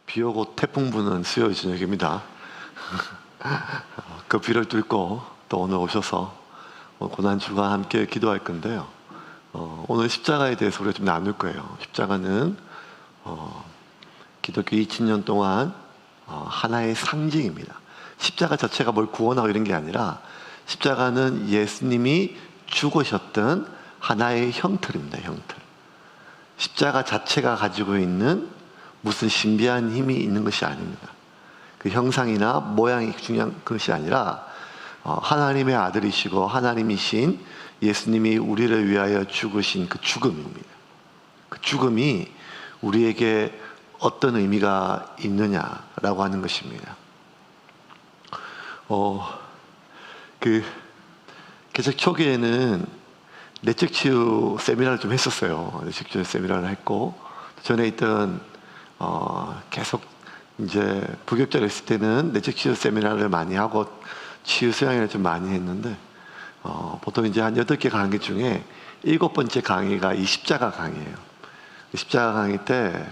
비 오고 태풍 부는 수요일 저녁입니다. 그 비를 뚫고 또 오늘 오셔서 고난주간 함께 기도할 건데요. 오늘 십자가에 대해서 우리가 좀 나눌 거예요. 십자가는 기독교 2000년 동안 하나의 상징입니다. 십자가 자체가 뭘 구원하고 이런 게 아니라 십자가는 예수님이 죽으셨던 하나의 형틀입니다. 형틀. 십자가 자체가 가지고 있는 무슨 신비한 힘이 있는 것이 아닙니다. 그 형상이나 모양이 중요한 것이 아니라 하나님의 아들이시고 하나님이신 예수님이 우리를 위하여 죽으신 그 죽음입니다. 그 죽음이 우리에게 어떤 의미가 있느냐라고 하는 것입니다. 개척 초기에는 내적 치유 세미나를 좀 했었어요. 내적 치유 세미나를 했고, 전에 있던 계속 이제 부격자로 있을 때는 내적 치유 세미나를 많이 하고 치유 수양회를 좀 많이 했는데, 보통 이제 한 8개 강의 중에 7번째 강의가 이 십자가 강의예요. 십자가 강의 때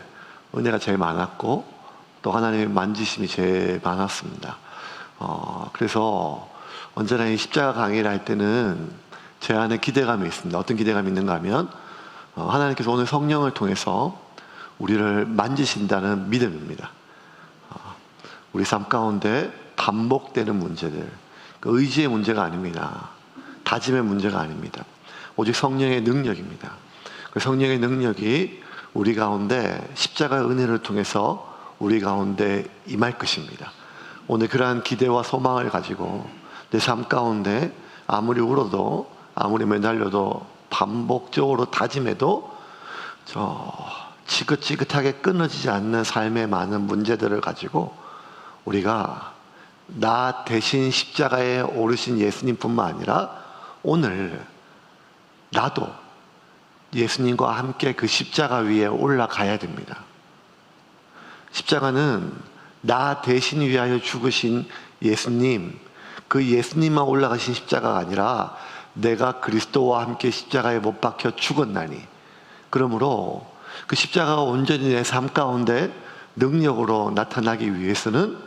은혜가 제일 많았고, 또 하나님의 만지심이 제일 많았습니다. 그래서 언제나 이 십자가 강의를 할 때는 제 안에 기대감이 있습니다. 어떤 기대감이 있는가 하면, 하나님께서 오늘 성령을 통해서 우리를 만지신다는 믿음입니다. 우리 삶 가운데 반복되는 문제들, 그 의지의 문제가 아닙니다. 다짐의 문제가 아닙니다. 오직 성령의 능력입니다. 그 성령의 능력이 우리 가운데 십자가의 은혜를 통해서 우리 가운데 임할 것입니다. 오늘 그러한 기대와 소망을 가지고 내 삶 가운데 아무리 울어도, 아무리 매달려도, 반복적으로 다짐해도 지긋지긋하게 끊어지지 않는 삶의 많은 문제들을 가지고 우리가 나 대신 십자가에 오르신 예수님뿐만 아니라 오늘 나도 예수님과 함께 그 십자가 위에 올라가야 됩니다. 십자가는 나 대신 위하여 죽으신 예수님, 그 예수님만 올라가신 십자가가 아니라 내가 그리스도와 함께 십자가에 못 박혀 죽었나니, 그러므로 그 십자가가 온전히 내 삶 가운데 능력으로 나타나기 위해서는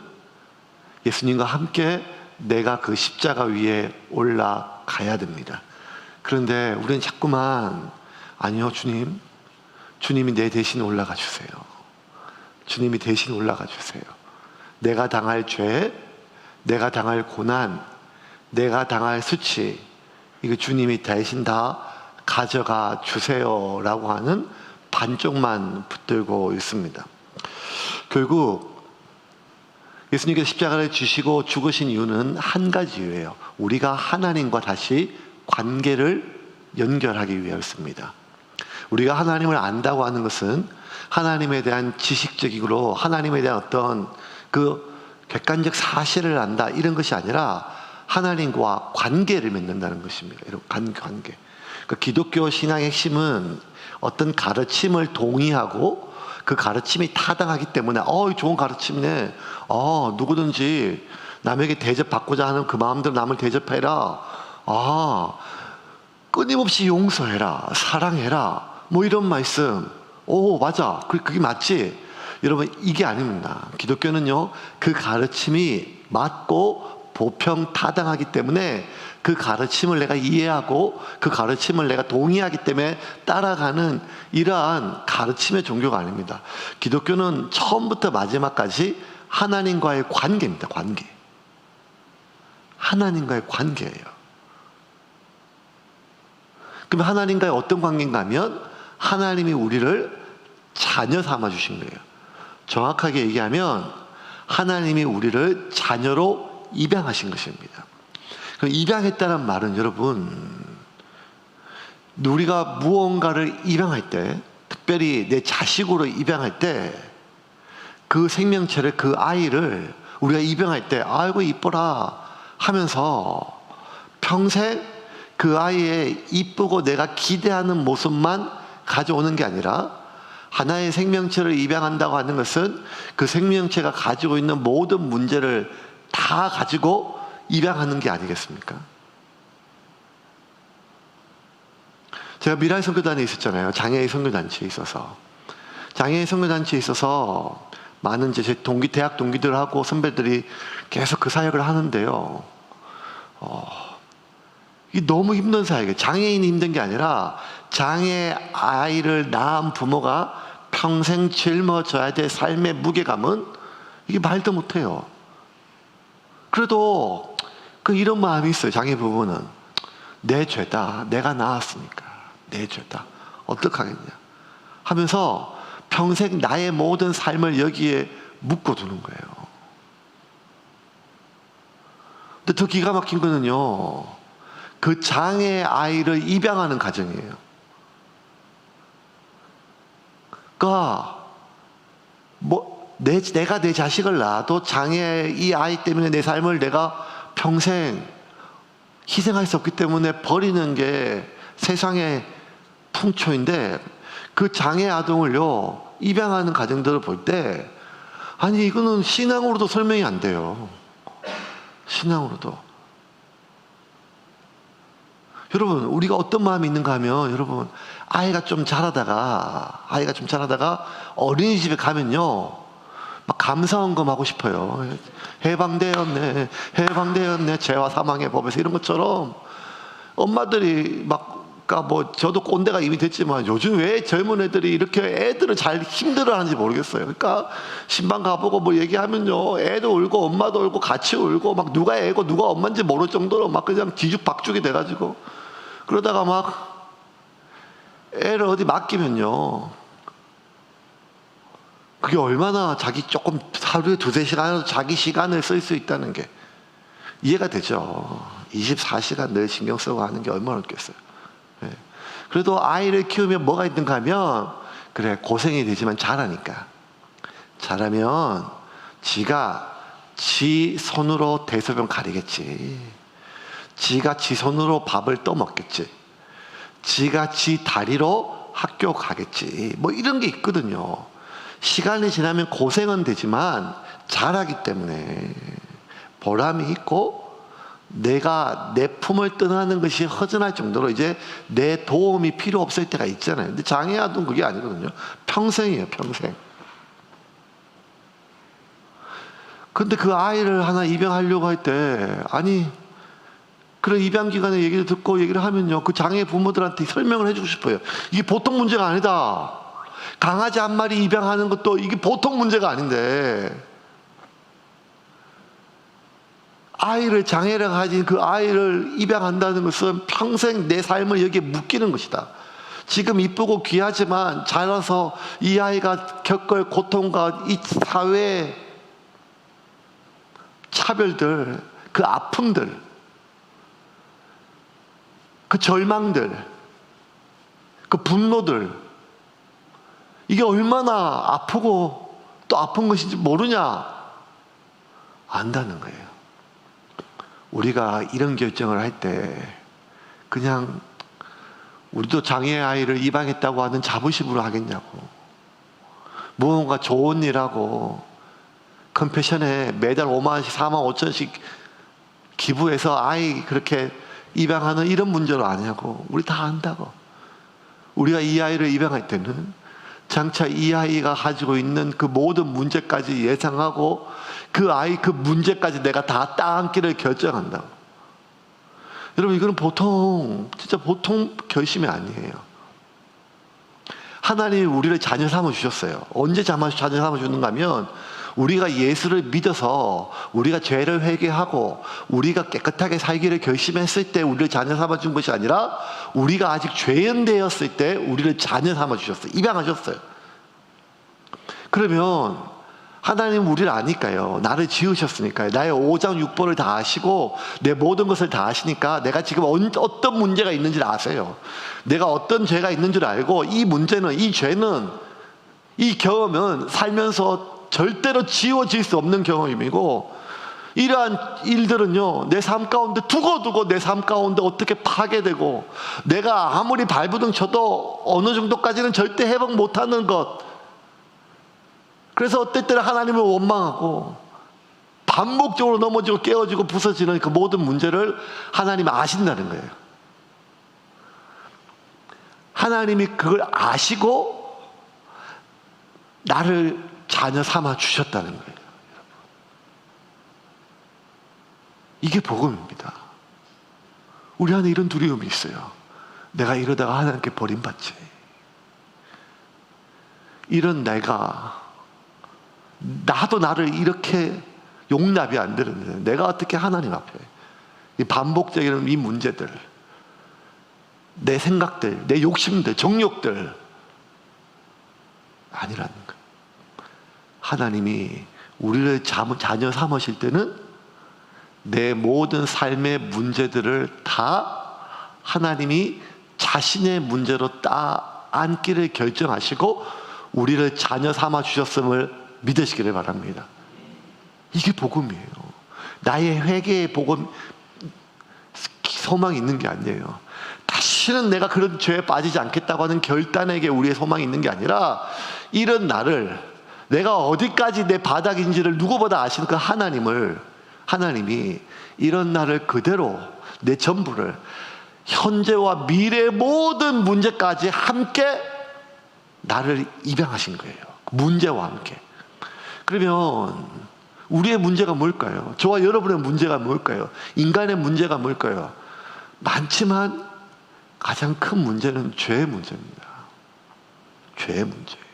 예수님과 함께 내가 그 십자가 위에 올라가야 됩니다. 그런데 우리는 자꾸만 아니요, 주님이 내 대신 올라가 주세요. 주님이 대신 올라가 주세요. 내가 당할 죄, 내가 당할 고난, 내가 당할 수치, 이거 주님이 대신 다 가져가 주세요 라고 하는 반쪽만 붙들고 있습니다. 결국 예수님께서 십자가를 지시고 죽으신 이유는 한 가지예요. 우리가 하나님과 다시 관계를 연결하기 위해서입니다. 우리가 하나님을 안다고 하는 것은 하나님에 대한 지식적이고 하나님에 대한 어떤 그 객관적 사실을 안다, 이런 것이 아니라 하나님과 관계를 맺는다는 것입니다. 이런 관계. 그 기독교 신앙의 핵심은 어떤 가르침을 동의하고 그 가르침이 타당하기 때문에 좋은 가르침이네, 누구든지 남에게 대접받고자 하는 그 마음대로 남을 대접해라, 끊임없이 용서해라, 사랑해라, 뭐 이런 말씀, 맞아, 그게 맞지? 여러분, 이게 아닙니다. 기독교는요, 그 가르침이 맞고 보평 타당하기 때문에 그 가르침을 내가 이해하고 그 가르침을 내가 동의하기 때문에 따라가는 이러한 가르침의 종교가 아닙니다. 기독교는 처음부터 마지막까지 하나님과의 관계입니다. 관계. 하나님과의 관계예요. 그럼 하나님과의 어떤 관계인가 하면 하나님이 우리를 자녀 삼아 주신 거예요. 정확하게 얘기하면 하나님이 우리를 자녀로 입양하신 것입니다. 그럼 입양했다는 말은, 여러분, 우리가 무언가를 입양할 때, 특별히 내 자식으로 입양할 때, 그 생명체를, 그 아이를 우리가 입양할 때 아이고 이뻐라 하면서 평생 그 아이의 이쁘고 내가 기대하는 모습만 가져오는 게 아니라, 하나의 생명체를 입양한다고 하는 것은 그 생명체가 가지고 있는 모든 문제를 다 가지고 입양하는 게 아니겠습니까? 제가 미라의 선교단에 있었잖아요. 장애의 선교단체에 있어서. 장애의 선교단체에 있어서 많은 제 대학 동기들하고 선배들이 계속 그 사역을 하는데요. 이게 너무 힘든 사역이에요. 장애인이 힘든 게 아니라 장애 아이를 낳은 부모가 평생 짊어져야 될 삶의 무게감은 이게 말도 못해요. 그래도 이런 마음이 있어요. 장애 부부는 내 죄다. 내가 낳았으니까 내 죄다. 어떡하겠냐 하면서 평생 나의 모든 삶을 여기에 묶어두는 거예요. 근데 더 기가 막힌 거는요, 그 장애 아이를 입양하는 가정이에요. 그러니까 내가 내 자식을 낳아도 장애 이 아이 때문에 내 삶을 내가 평생 희생할 수 없기 때문에 버리는 게 세상의 풍초인데, 그 장애 아동을요 입양하는 가정들을 볼 때 아니 이거는 신앙으로도 설명이 안 돼요. 신앙으로도. 여러분, 우리가 어떤 마음이 있는가 하면, 여러분, 아이가 좀 자라다가 어린이집에 가면요 막 감사원금 하고 싶어요. 해방되었네 죄와 사망의 법에서, 이런 것처럼 엄마들이 저도 꼰대가 이미 됐지만 요즘 왜 젊은 애들이 이렇게 애들을 잘 힘들어 하는지 모르겠어요. 그러니까 신방 가보고 뭐 얘기하면요 애도 울고 엄마도 울고 같이 울고, 막 누가 애고 누가 엄마인지 모를 정도로 막 그냥 뒤죽박죽이 돼가지고, 그러다가 막 애를 어디 맡기면요 그게 얼마나 자기 조금 하루에 2-3시간이라도 자기 시간을 쓸 수 있다는 게 이해가 되죠. 24시간 늘 신경 쓰고 하는 게 얼마나 어렵겠어요. 네. 그래도 아이를 키우면 뭐가 있는가 하면, 그래 고생이 되지만 잘하니까, 잘하면 지가 지 손으로 대소변 가리겠지, 지가 지 손으로 밥을 떠먹겠지, 지가 지 다리로 학교 가겠지, 뭐 이런 게 있거든요. 시간이 지나면 고생은 되지만 잘하기 때문에 보람이 있고, 내가 내 품을 떠나는 것이 허전할 정도로 이제 내 도움이 필요 없을 때가 있잖아요. 근데 장애 아동 그게 아니거든요. 평생이에요, 평생. 근데 그 아이를 하나 입양하려고 할 때, 아니 그런 입양기관의 얘기를 듣고 얘기를 하면요 그 장애 부모들한테 설명을 해주고 싶어요. 이게 보통 문제가 아니다. 강아지 한 마리 입양하는 것도 이게 보통 문제가 아닌데, 아이를, 장애를 가진 그 아이를 입양한다는 것은 평생 내 삶을 여기에 묶이는 것이다. 지금 이쁘고 귀하지만 자라서 이 아이가 겪을 고통과 이 사회의 차별들, 그 아픔들, 그 절망들, 그 분노들, 이게 얼마나 아프고 또 아픈 것인지 모르냐? 안다는 거예요. 우리가 이런 결정을 할 때 그냥 우리도 장애 아이를 입양했다고 하는 자부심으로 하겠냐고, 무언가 좋은 일하고 컴패션에 매달 5만원씩 4만 5천씩 기부해서 아이 그렇게 입양하는 이런 문제로 아니냐고. 우리 다 안다고. 우리가 이 아이를 입양할 때는 장차 이 아이가 가지고 있는 그 모든 문제까지 예상하고 그 아이 그 문제까지 내가 다 따앉기를 결정한다고. 여러분, 이거는 진짜 보통 결심이 아니에요. 하나님이 우리를 자녀 삼아 주셨어요. 언제 자녀 삼아 주는가 하면, 우리가 예수를 믿어서 우리가 죄를 회개하고 우리가 깨끗하게 살기를 결심했을 때 우리를 자녀 삼아 준 것이 아니라, 우리가 아직 죄인 되었을 때 우리를 자녀 삼아 주셨어요. 입양하셨어요. 그러면 하나님은 우리를 아니까요. 나를 지으셨으니까요. 나의 5장 6번을 다 아시고 내 모든 것을 다 아시니까 내가 지금 어떤 문제가 있는지를 아세요. 내가 어떤 죄가 있는 줄 알고, 이 문제는, 이 죄는, 이 경험은 살면서 절대로 지워질 수 없는 경험이고, 이러한 일들은요 내 삶 가운데 두고두고 내 삶 가운데 어떻게 파괴되고, 내가 아무리 발부둥 쳐도 어느 정도까지는 절대 회복 못하는 것. 그래서 어떨 때는 하나님을 원망하고 반복적으로 넘어지고 깨어지고 부서지는 그 모든 문제를 하나님이 아신다는 거예요. 하나님이 그걸 아시고 나를 자녀 삼아 주셨다는 거예요. 이게 복음입니다. 우리 안에 이런 두려움이 있어요. 내가 이러다가 하나님께 버림받지. 이런 나도 나를 이렇게 용납이 안 되는데 내가 어떻게 하나님 앞에 이 반복적인 이 문제들, 내 생각들, 내 욕심들, 정욕들 아니라는 거예요. 하나님이 우리를 자녀 삼으실 때는 내 모든 삶의 문제들을 다 하나님이 자신의 문제로 안기를 결정하시고 우리를 자녀 삼아 주셨음을 믿으시기를 바랍니다. 이게 복음이에요. 나의 회개의 복음, 소망이 있는 게 아니에요. 다시는 내가 그런 죄에 빠지지 않겠다고 하는 결단에게 우리의 소망이 있는 게 아니라, 이런 나를, 내가 어디까지 내 바닥인지를 누구보다 아시는 그 하나님이 이런 나를 그대로, 내 전부를, 현재와 미래의 모든 문제까지 함께 나를 입양하신 거예요. 문제와 함께. 그러면 우리의 문제가 뭘까요? 저와 여러분의 문제가 뭘까요? 인간의 문제가 뭘까요? 많지만 가장 큰 문제는 죄의 문제입니다. 죄의 문제예요.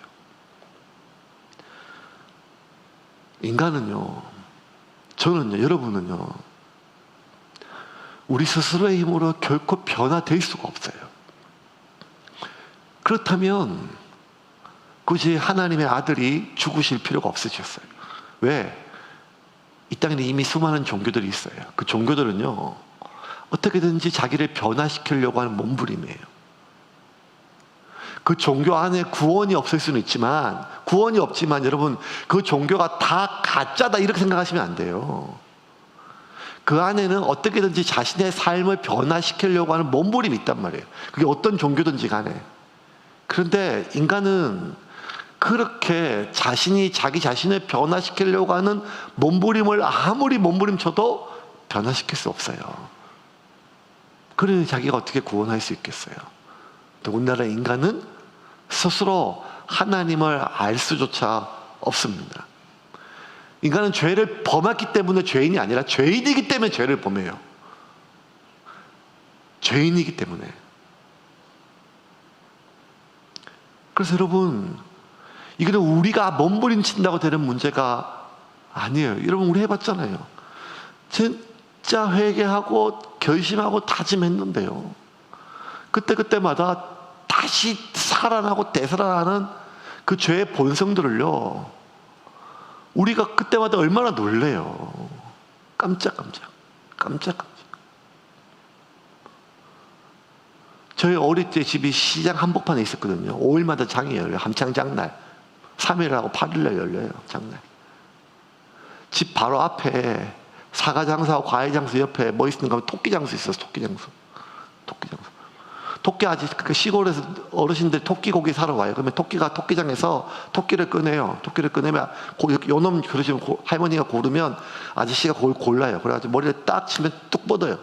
인간은요, 저는요, 여러분은요, 우리 스스로의 힘으로 결코 변화될 수가 없어요. 그렇다면 굳이 하나님의 아들이 죽으실 필요가 없으셨어요. 왜? 이 땅에는 이미 수많은 종교들이 있어요. 그 종교들은요, 어떻게든지 자기를 변화시키려고 하는 몸부림이에요. 그 종교 안에 구원이 없을 수는 있지만, 구원이 없지만 여러분, 그 종교가 다 가짜다 이렇게 생각하시면 안 돼요. 그 안에는 어떻게든지 자신의 삶을 변화시키려고 하는 몸부림이 있단 말이에요. 그게 어떤 종교든지 간에. 그런데 인간은 그렇게 자기 자신을 변화시키려고 하는 몸부림을 아무리 몸부림쳐도 변화시킬 수 없어요. 그러니 자기가 어떻게 구원할 수 있겠어요? 더군다나 인간은 스스로 하나님을 알 수조차 없습니다. 인간은 죄를 범했기 때문에 죄인이 아니라 죄인이기 때문에 죄를 범해요. 죄인이기 때문에. 그래서 여러분, 이거는 우리가 몸부림친다고 되는 문제가 아니에요. 여러분, 우리 해봤잖아요. 진짜 회개하고 결심하고 다짐했는데요, 그때마다 다시 살아나고 되살아나는 그 죄의 본성들을요, 우리가 그때마다 얼마나 놀래요. 깜짝깜짝. 저희 어릴 때 집이 시장 한복판에 있었거든요. 5일마다 장이 열려요. 함창장날 3일하고 8일날 열려요. 장날. 집 바로 앞에 사과장수하고 과일장수 옆에 뭐 있는가 하면 토끼장수 있었어. 토끼장수. 토끼 아직 그 시골에서 어르신들 토끼 고기 사러 와요. 그러면 토끼가 토끼장에서 토끼를 꺼내요. 토끼를 꺼내면 요놈 그러시면 할머니가 고르면 아저씨가 골라요. 그래가지고 머리를 딱 치면 뚝 뻗어요.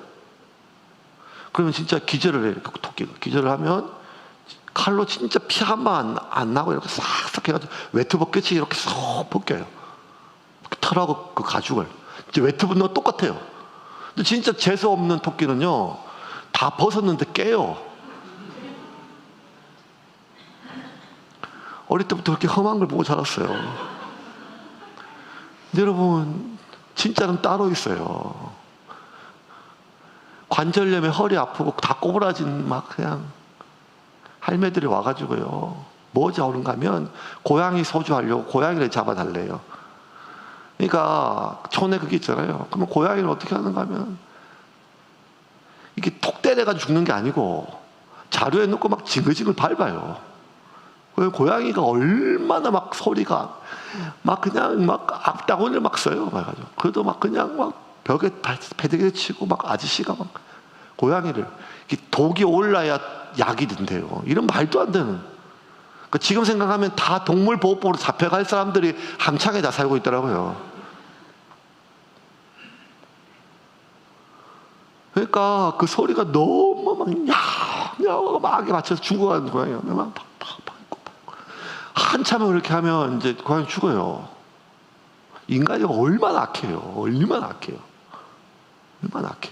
그러면 진짜 기절을 해요. 그 토끼가 기절을 하면 칼로 진짜 피 한 방 안 나고 이렇게 싹싹 해가지고 외투 벗겨치 이렇게 쏙 벗겨요. 털하고 그 가죽을. 이제 외투 벗는 거 똑같아요. 근데 진짜 재수 없는 토끼는요, 다 벗었는데 깨요. 어릴 때부터 그렇게 험한 걸 보고 자랐어요. 근데 여러분, 진짜는 따로 있어요. 관절염에 허리 아프고 다 꼬부라진 막 그냥 할매들이 와가지고요, 뭐 잡는가 하면 고양이 소주하려고 고양이를 잡아달래요. 그러니까 촌에 그게 있잖아요. 그러면 고양이를 어떻게 하는가 하면 이게 톡 때려가지고 죽는 게 아니고 자루에 넣고 막 징글징글 밟아요. 고양이가 얼마나 막 소리가 막 그냥 막 악다운을 막 써요. 그래가지고 그래도 막 그냥 막 벽에 패대기를 치고 막 아저씨가 막 고양이를, 독이 올라야 약이 된대요. 이런 말도 안 되는. 그러니까 지금 생각하면 다 동물보호법으로 잡혀갈 사람들이 함창에 다 살고 있더라고요. 그러니까 그 소리가 너무 막 야야하고 막에 맞춰서 죽어가는 고양이가 막 팍팍팍. 한참을 그렇게 하면 이제 고양이 죽어요. 인간이 얼마나 악해요. 얼마나 악해요. 얼마나 악해.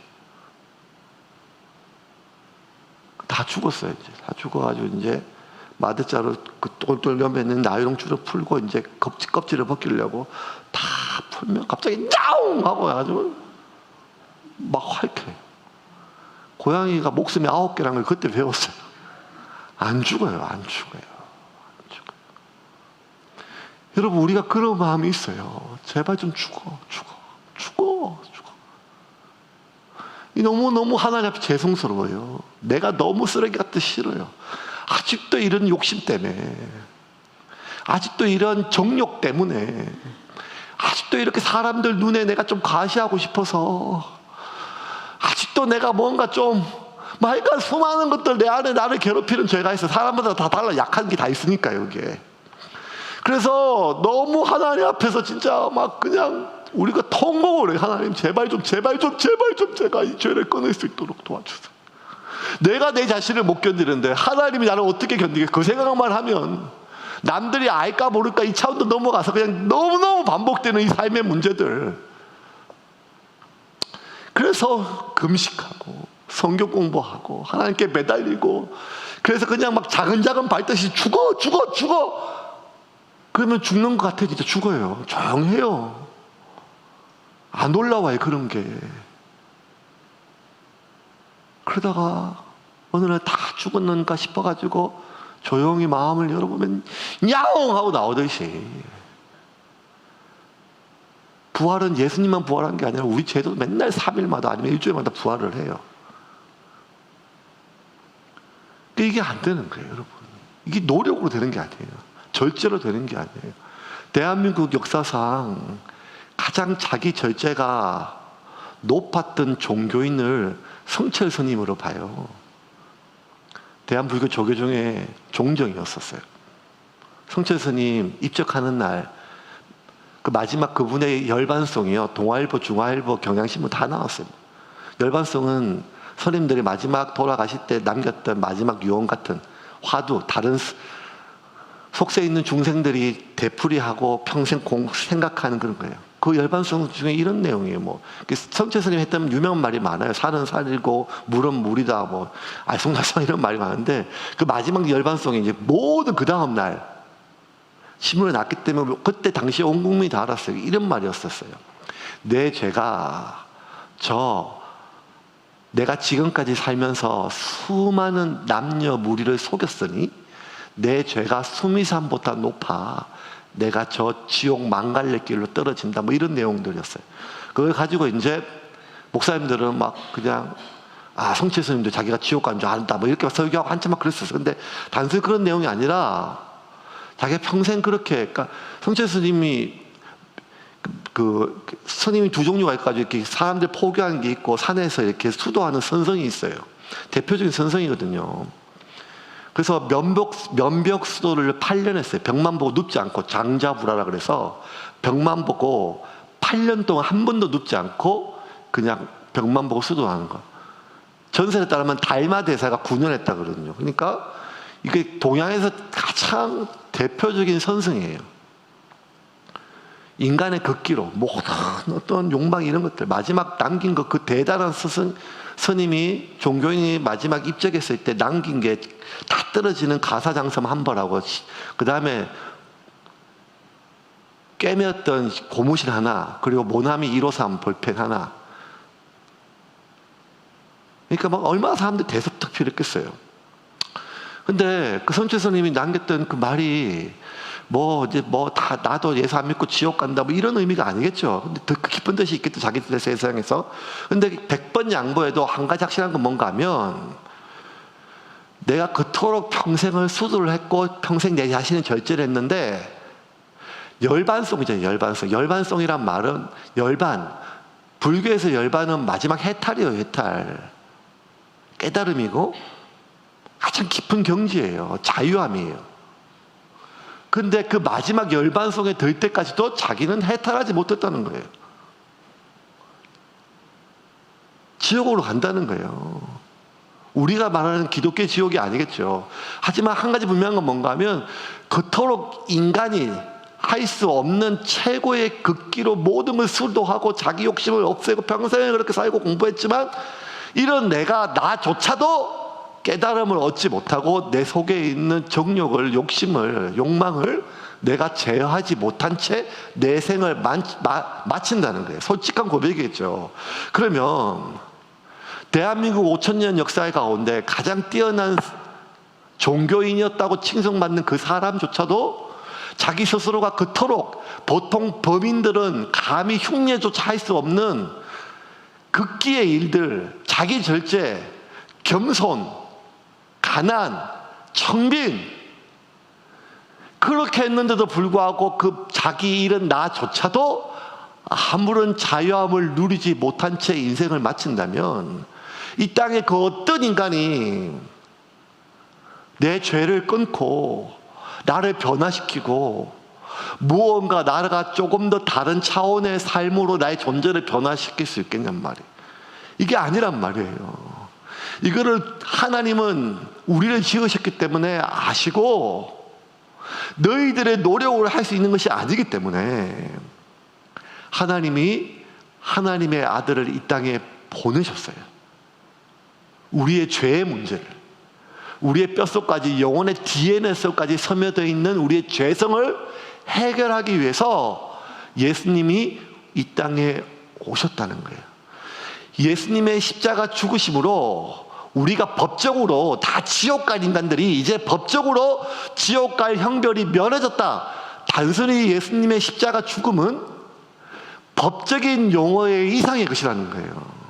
다 죽었어요. 이제 다 죽어가지고 이제 마대자루 그 똘똘 감아있는 나이롱줄을 풀고 이제 껍질을 벗기려고 다 풀면 갑자기 야옹 하고 아주 막 활쾌해. 고양이가 목숨이 9개라는 걸 그때 배웠어요. 안 죽어요. 안 죽어요. 안 죽어요. 여러분, 우리가 그런 마음이 있어요. 제발 좀 죽어. 너무너무 하나님 앞에 죄송스러워요. 내가 너무 쓰레기 같아 싫어요. 아직도 이런 욕심 때문에, 아직도 이런 정욕 때문에, 아직도 이렇게 사람들 눈에 내가 좀 과시하고 싶어서, 아직도 내가 뭔가 좀 말까 수많은 것들 내 안에 나를 괴롭히는 죄가 있어. 사람마다 다 달라. 약한 게 다 있으니까요, 이게. 그래서 너무 하나님 앞에서 진짜 막 그냥 우리가 통곡을 해요. 하나님 제발 좀 제가 이 죄를 끊을 수 있도록 도와주세요. 내가 내 자신을 못 견디는데 하나님이 나를 어떻게 견디게. 그 생각만 하면 남들이 알까 모를까 이 차원도 넘어가서 그냥 너무너무 반복되는 이 삶의 문제들. 그래서 금식하고 성경 공부하고 하나님께 매달리고, 그래서 그냥 막 작은 발듯이 죽어 그러면 죽는 것 같아. 진짜 죽어요. 조용해요. 안 올라와요, 그런 게. 그러다가 어느 날 다 죽었는가 싶어가지고 조용히 마음을 열어보면 야옹 하고 나오듯이, 부활은 예수님만 부활한 게 아니라 우리 죄도 맨날 3일마다 아니면 일주일마다 부활을 해요. 이게 안 되는 거예요, 여러분. 이게 노력으로 되는 게 아니에요. 절제로 되는 게 아니에요. 대한민국 역사상 가장 자기 절제가 높았던 종교인을 성철 스님으로 봐요. 대한불교 조교 중에 종정이었었어요. 성철 스님 입적하는 날, 그 마지막 그분의 열반송이요. 동아일보, 중화일보, 경향신문 다 나왔어요. 열반송은 스님들이 마지막 돌아가실 때 남겼던 마지막 유언 같은 화두, 다른 속세 있는 중생들이 되풀이하고 평생 생각하는 그런 거예요. 그 열반송 중에 이런 내용이에요. 성철 스님 했던 유명한 말이 많아요. 산은 산이고 물은 물이다. 알쏭달쏭 이런 말이 많은데, 그 마지막 열반송이 이제 모든 그 다음 날 신문에 났기 때문에 그때 당시에 온 국민이 다 알았어요. 이런 말이었었어요. 내 죄가 내가 지금까지 살면서 수많은 남녀 무리를 속였으니 내 죄가 수미산보다 높아 내가 저 지옥 망갈래 길로 떨어진다. 이런 내용들이었어요. 그걸 가지고 이제 목사님들은 막 그냥 성철 스님도 자기가 지옥 간 줄 안다. 이렇게 설교하고 한참 막 그랬었어요. 근데 단순히 그런 내용이 아니라 자기가 평생 그렇게, 그러니까 성철 스님이 스님이 두 종류가 있어가지고 이렇게 사람들 포교하는 게 있고 산에서 이렇게 수도하는 선성이 있어요. 대표적인 선성이거든요. 그래서 면벽 수도를 8년 했어요. 벽만 보고 눕지 않고, 장자부라라 그래서 벽만 보고 8년 동안 한 번도 눕지 않고 그냥 벽만 보고 수도하는 거. 전설에 따르면 달마 대사가 9년 했다 그러거든요. 그러니까 이게 동양에서 가장 대표적인 선성이에요. 인간의 극기로 모든 어떤 욕망 이런 것들 마지막 남긴 거, 그 대단한 스님이 종교인이 마지막 입적했을 때 남긴 게 다 떨어지는 가사장성 한 벌하고, 그 다음에 꿰매었던 고무신 하나, 그리고 모나미 153 볼펜 하나. 그러니까 얼마나 사람들이 대섭특필했겠어요. 근데 그 성철 스님이 남겼던 그 말이 다 나도 예수 안 믿고 지옥 간다 이런 의미가 아니겠죠. 근데 더 깊은 뜻이 있겠죠, 자기들 세상에서. 근데 100번 양보해도 한 가지 확실한 건 뭔가 하면, 내가 그토록 평생을 수도를 했고 평생 내 자신을 절제를 했는데, 열반송이잖아요. 열반송이란 말은 불교에서 열반은 마지막 해탈이에요. 해탈. 깨달음이고 가장 깊은 경지예요. 자유함이에요. 근데 그 마지막 열반송에 들 때까지도 자기는 해탈하지 못했다는 거예요. 지옥으로 간다는 거예요. 우리가 말하는 기독교 지옥이 아니겠죠. 하지만 한 가지 분명한 건 뭔가 하면 그토록 인간이 할 수 없는 최고의 극기로 모든 걸 수도하고 자기 욕심을 없애고 평생을 그렇게 살고 공부했지만 이런 나조차도 깨달음을 얻지 못하고 내 속에 있는 정욕을, 욕심을, 욕망을 내가 제어하지 못한 채 내 생을 마친다는 거예요. 솔직한 고백이겠죠. 그러면 대한민국 5,000년 역사의 가운데 가장 뛰어난 종교인이었다고 칭송받는 그 사람조차도 자기 스스로가 그토록 보통 범인들은 감히 흉내조차 할 수 없는 극기의 일들, 자기 절제, 겸손, 가난, 청빈, 그렇게 했는데도 불구하고 그 자기 일은 나조차도 아무런 자유함을 누리지 못한 채 인생을 마친다면 이 땅에 그 어떤 인간이 내 죄를 끊고 나를 변화시키고 무언가 나가 조금 더 다른 차원의 삶으로 나의 존재를 변화시킬 수 있겠냔 말이에요. 이게 아니란 말이에요. 이거를 하나님은 우리를 지으셨기 때문에 아시고 너희들의 노력으로 할 수 있는 것이 아니기 때문에 하나님이 하나님의 아들을 이 땅에 보내셨어요. 우리의 죄의 문제를, 우리의 뼛속까지, 영혼의 DNA에서까지 스며져 있는 우리의 죄성을 해결하기 위해서 예수님이 이 땅에 오셨다는 거예요. 예수님의 십자가 죽으심으로 우리가 법적으로 다 지옥 갈 인간들이 이제 법적으로 지옥 갈 형벌이 면해졌다. 단순히 예수님의 십자가 죽음은 법적인 용어의 이상의 것이라는 거예요.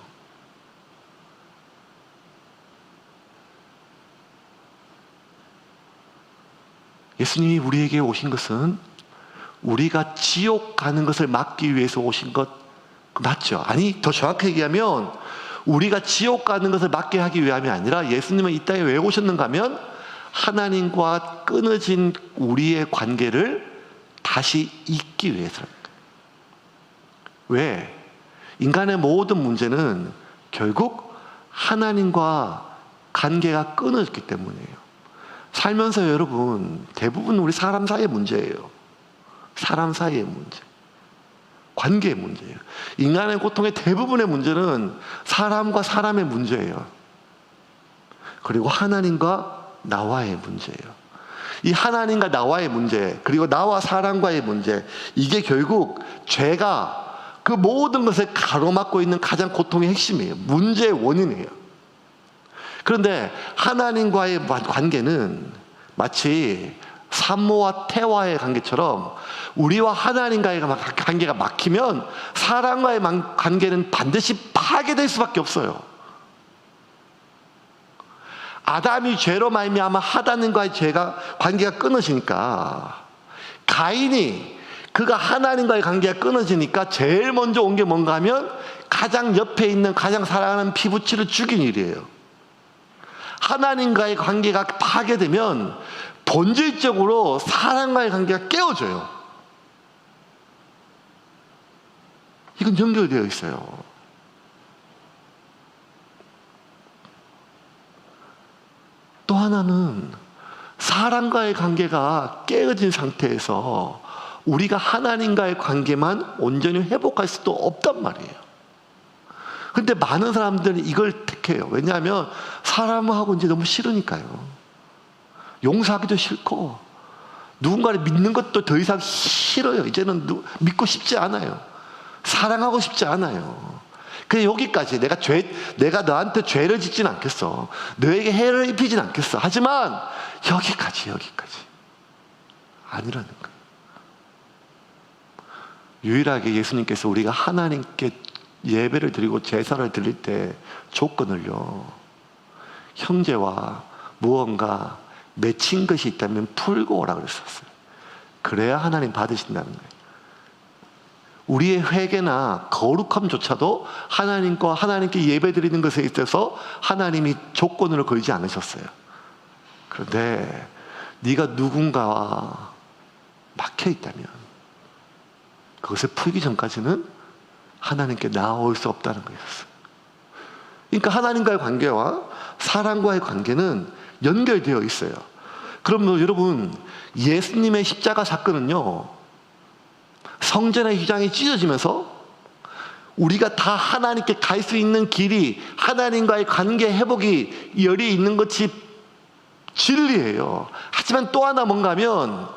예수님이 우리에게 오신 것은 우리가 지옥 가는 것을 막기 위해서 오신 것 맞죠? 아니, 더 정확하게 얘기하면 우리가 지옥 가는 것을 막게 하기 위함이 아니라 예수님은 이 땅에 왜 오셨는가 하면 하나님과 끊어진 우리의 관계를 다시 잇기 위해서입니다. 왜? 인간의 모든 문제는 결국 하나님과 관계가 끊어졌기 때문이에요. 살면서 여러분 대부분 우리 사람 사이의 문제예요. 사람 사이의 문제, 관계의 문제예요. 인간의 고통의 대부분의 문제는 사람과 사람의 문제예요. 그리고 하나님과 나와의 문제예요. 이 하나님과 나와의 문제, 그리고 나와 사람과의 문제, 이게 결국 죄가 그 모든 것을 가로막고 있는 가장 고통의 핵심이에요. 문제의 원인이에요. 그런데 하나님과의 관계는 마치 산모와 태와의 관계처럼 우리와 하나님과의 관계가 막히면 사람과의 관계는 반드시 파괴될 수밖에 없어요. 아담이 죄로 말미암아 하나님과의 관계가 끊어지니까 가인이 그가 하나님과의 관계가 끊어지니까 제일 먼저 온 게 뭔가 하면 가장 옆에 있는 가장 사랑하는 피부치를 죽인 일이에요. 하나님과의 관계가 파괴되면 본질적으로 사람과의 관계가 깨어져요. 이건 연결되어 있어요. 또 하나는 사람과의 관계가 깨어진 상태에서 우리가 하나님과의 관계만 온전히 회복할 수도 없단 말이에요. 근데 많은 사람들은 이걸 택해요. 왜냐하면 사람하고 이제 너무 싫으니까요. 용서하기도 싫고 누군가를 믿는 것도 더 이상 싫어요. 이제는 믿고 싶지 않아요. 사랑하고 싶지 않아요. 그냥 여기까지. 내가 너한테 죄를 짓진 않겠어. 너에게 해를 입히진 않겠어. 하지만 여기까지. 아니라는 거예요. 유일하게 예수님께서 우리가 하나님께 예배를 드리고 제사를 드릴 때 조건을요, 형제와 무언가 맺힌 것이 있다면 풀고 오라 그랬었어요. 그래야 하나님 받으신다는 거예요. 우리의 회개나 거룩함조차도 하나님께 예배 드리는 것에 있어서 하나님이 조건으로 걸지 않으셨어요. 그런데 네가 누군가와 막혀 있다면 그것을 풀기 전까지는 하나님께 나아올 수 없다는 거였어요. 그러니까 하나님과의 관계와 사랑과의 관계는 연결되어 있어요. 그럼 여러분, 예수님의 십자가 사건은요, 성전의 휘장이 찢어지면서 우리가 다 하나님께 갈 수 있는 길이, 하나님과의 관계 회복이 열이 있는 것이 진리예요. 하지만 또 하나 뭔가 하면,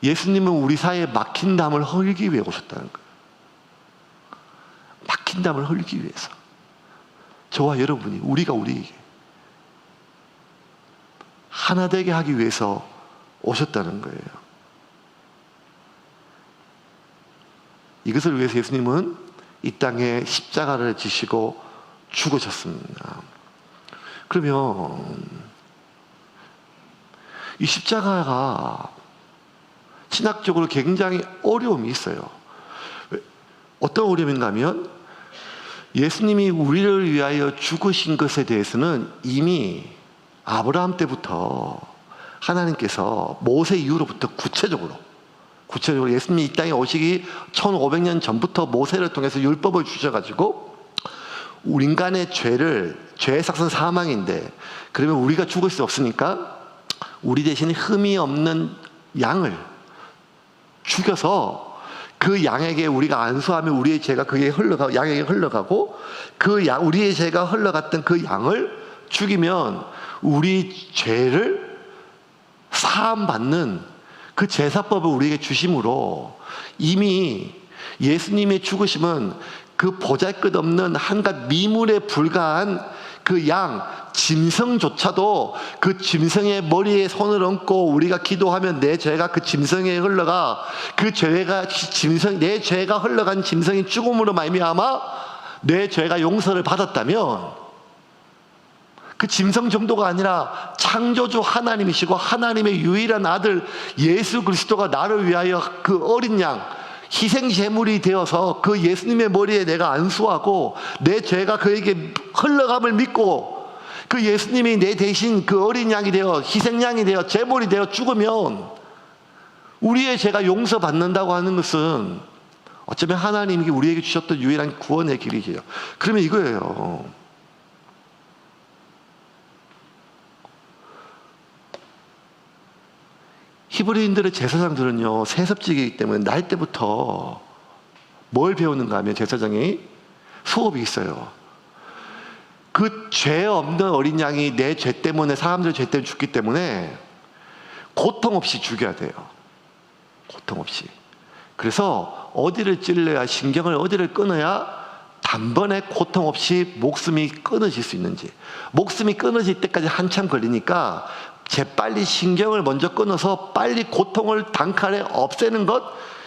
예수님은 우리 사이에 막힌 담을 헐기 위해 오셨다는 거예요. 막힌 담을 헐기 위해서. 저와 여러분이, 우리가 우리에게 하나 되게 하기 위해서 오셨다는 거예요. 이것을 위해서 예수님은 이 땅에 십자가를 지시고 죽으셨습니다. 그러면 이 십자가가 신학적으로 굉장히 어려움이 있어요. 어떤 어려움인가 하면, 예수님이 우리를 위하여 죽으신 것에 대해서는 이미 아브라함 때부터 하나님께서 모세 이후로부터 구체적으로 예수님이 이 땅에 오시기 1500년 전부터 모세를 통해서 율법을 주셔가지고, 우리 인간의 죄의 삭은 사망인데, 그러면 우리가 죽을 수 없으니까 우리 대신에 흠이 없는 양을 죽여서 그 양에게 우리가 안수하면 우리의 죄가 그게 양에게 흘러가고, 우리의 죄가 흘러갔던 그 양을 죽이면 우리 죄를 사함받는 그 제사법을 우리에게 주심으로, 이미 예수님의 죽으심은 그 보잘것없는 한갓 미물에 불과한 그 짐승조차도 그 짐승의 머리에 손을 얹고 우리가 기도하면 내 죄가 그 짐승에 흘러가, 내 죄가 흘러간 짐승의 죽음으로 말미암아 내 죄가 용서를 받았다면, 그 짐승 정도가 아니라 창조주 하나님이시고 하나님의 유일한 아들 예수 그리스도가 나를 위하여 그 어린 양 희생 제물이 되어서 그 예수님의 머리에 내가 안수하고 내 죄가 그에게 흘러감을 믿고, 그 예수님이 내 대신 그 어린 양이 되어 희생양이 되어 제물이 되어 죽으면 우리의 죄가 용서받는다고 하는 것은 어쩌면 하나님이 우리에게 주셨던 유일한 구원의 길이에요. 그러면 이거예요. 히브리인들의 제사장들은요, 세습직이기 때문에 날 때부터 뭘 배우는가 하면, 제사장이 수업이 있어요. 그 죄 없는 어린 양이 내 죄 때문에, 사람들의 죄 때문에 죽기 때문에 고통 없이 죽여야 돼요. 고통 없이. 그래서 어디를 찔러야, 신경을 어디를 끊어야 단번에 고통 없이 목숨이 끊어질 수 있는지. 목숨이 끊어질 때까지 한참 걸리니까 재빨리 신경을 먼저 끊어서 빨리 고통을 단칼에 없애는 것,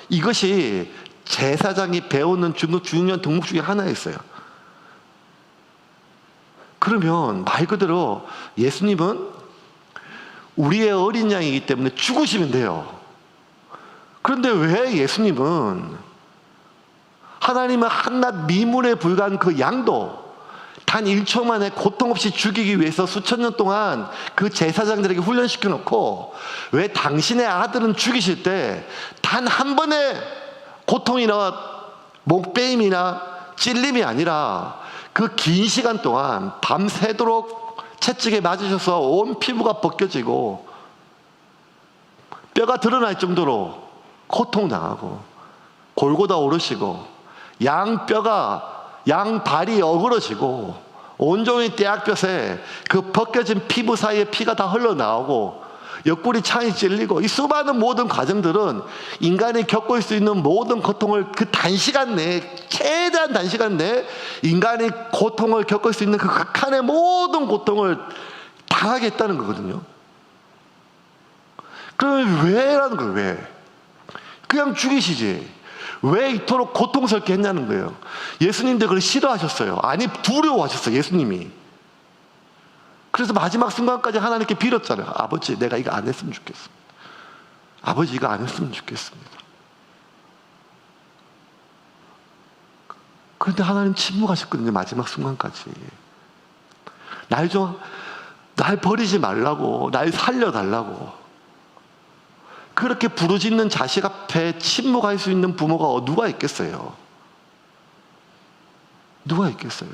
이것이 제사장이 배우는 중요한 덕목 중에 하나였어요. 그러면 말 그대로 예수님은 우리의 어린 양이기 때문에 죽으시면 돼요. 그런데 왜 예수님은 하나님의 한낱 미물에 불과한 그 양도 단 1초 만에 고통 없이 죽이기 위해서 수천 년 동안 그 제사장들에게 훈련시켜 놓고, 왜 당신의 아들은 죽이실 때 단 한 번의 고통이나 목베임이나 찔림이 아니라 그 긴 시간 동안 밤새도록 채찍에 맞으셔서 온 피부가 벗겨지고 뼈가 드러날 정도로 고통당하고 골고다 오르시고 양발이 어그러지고 온종일 떼약볕에 그 벗겨진 피부 사이에 피가 다 흘러나오고 옆구리 창이 찔리고, 이 수많은 모든 과정들은 인간이 겪을 수 있는 모든 고통을 그 단시간 내에, 최대한 단시간 내에 인간이 고통을 겪을 수 있는 그 극한의 모든 고통을 당하게 했다는 거거든요. 그러면 왜라는 거예요. 왜? 그냥 죽이시지 왜 이토록 고통스럽게 했냐는 거예요. 예수님도 그걸 싫어하셨어요. 아니, 두려워하셨어요, 예수님이. 그래서 마지막 순간까지 하나님께 빌었잖아요. 아버지, 내가 이거 안 했으면 좋겠습니다. 아버지, 이거 안 했으면 좋겠습니다. 그런데 하나님 침묵하셨거든요, 마지막 순간까지. 날 버리지 말라고, 날 살려달라고. 그렇게 부르짖는 자식 앞에 침묵할 수 있는 부모가 누가 있겠어요? 누가 있겠어요?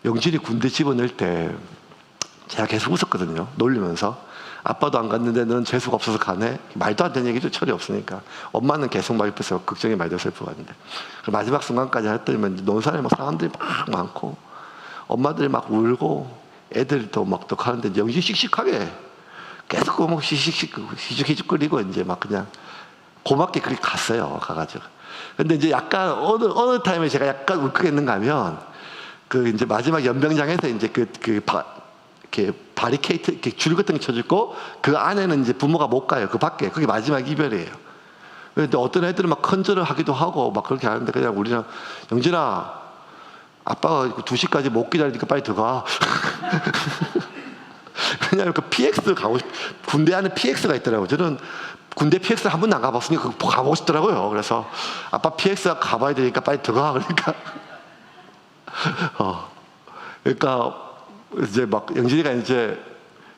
영진이 군대 집어넣을 때 제가 계속 웃었거든요. 놀리면서. 아빠도 안 갔는데 너는 재수가 없어서 가네? 말도 안 되는 얘기죠. 철이 없으니까. 엄마는 계속 막 옆에서 걱정이 많이 돼서 슬프고 갔는데. 마지막 순간까지 했더니 논산에 막 사람들이 막 많고 엄마들이 막 울고 애들도 막 또 가는데 영진이 씩씩하게 계속 막 희죽희죽거리고 이제 막 그냥 고맙게 그렇게 갔어요. 가가지고. 근데 이제 약간 어느 타임에 제가 약간 울컥했는가 하면 그 이제 마지막 연병장에서 이제 이렇게 바리케이트 이렇게 줄 같은 게 쳐지고 그 안에는 이제 부모가 못 가요. 그 밖에. 그게 마지막 이별이에요. 근데 어떤 애들은 막 컨저를 하기도 하고 막 그렇게 하는데 그냥 우리는 영진아 아빠가 2시까지 못 기다리니까 빨리 들어가. 그냥 그 PX 가고 군대 안에 PX가 있더라고요. 저는 군대 PX를 한 번도 안 가봤으니까 그거 가보고 싶더라고요. 그래서 아빠 PX 가봐야 되니까 빨리 들어가. 그러니까 그러니까 이제 막 영진이가 이제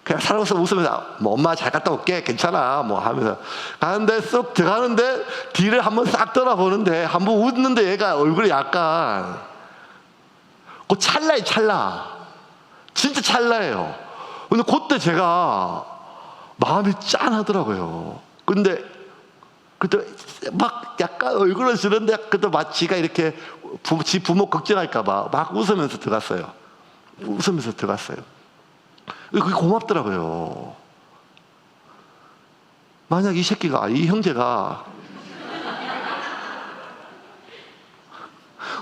그냥 살아서 웃으면서 뭐 엄마 잘 갔다 올게 괜찮아 뭐 하면서 가는데 쏙 들어가는데 뒤를 한번 싹 돌아보는데 한번 웃는데 얘가 얼굴이 약간 그 찰나에 찰나 진짜 찰나예요. 근데 그때 제가 마음이 짠하더라고요. 근데 그때 막 약간 얼굴을 쓰는데 그때 마치가 이렇게 지 부모 걱정할까봐 막 웃으면서 들어갔어요. 웃으면서 들어갔어요. 그게 고맙더라고요. 만약 이 새끼가, 이 형제가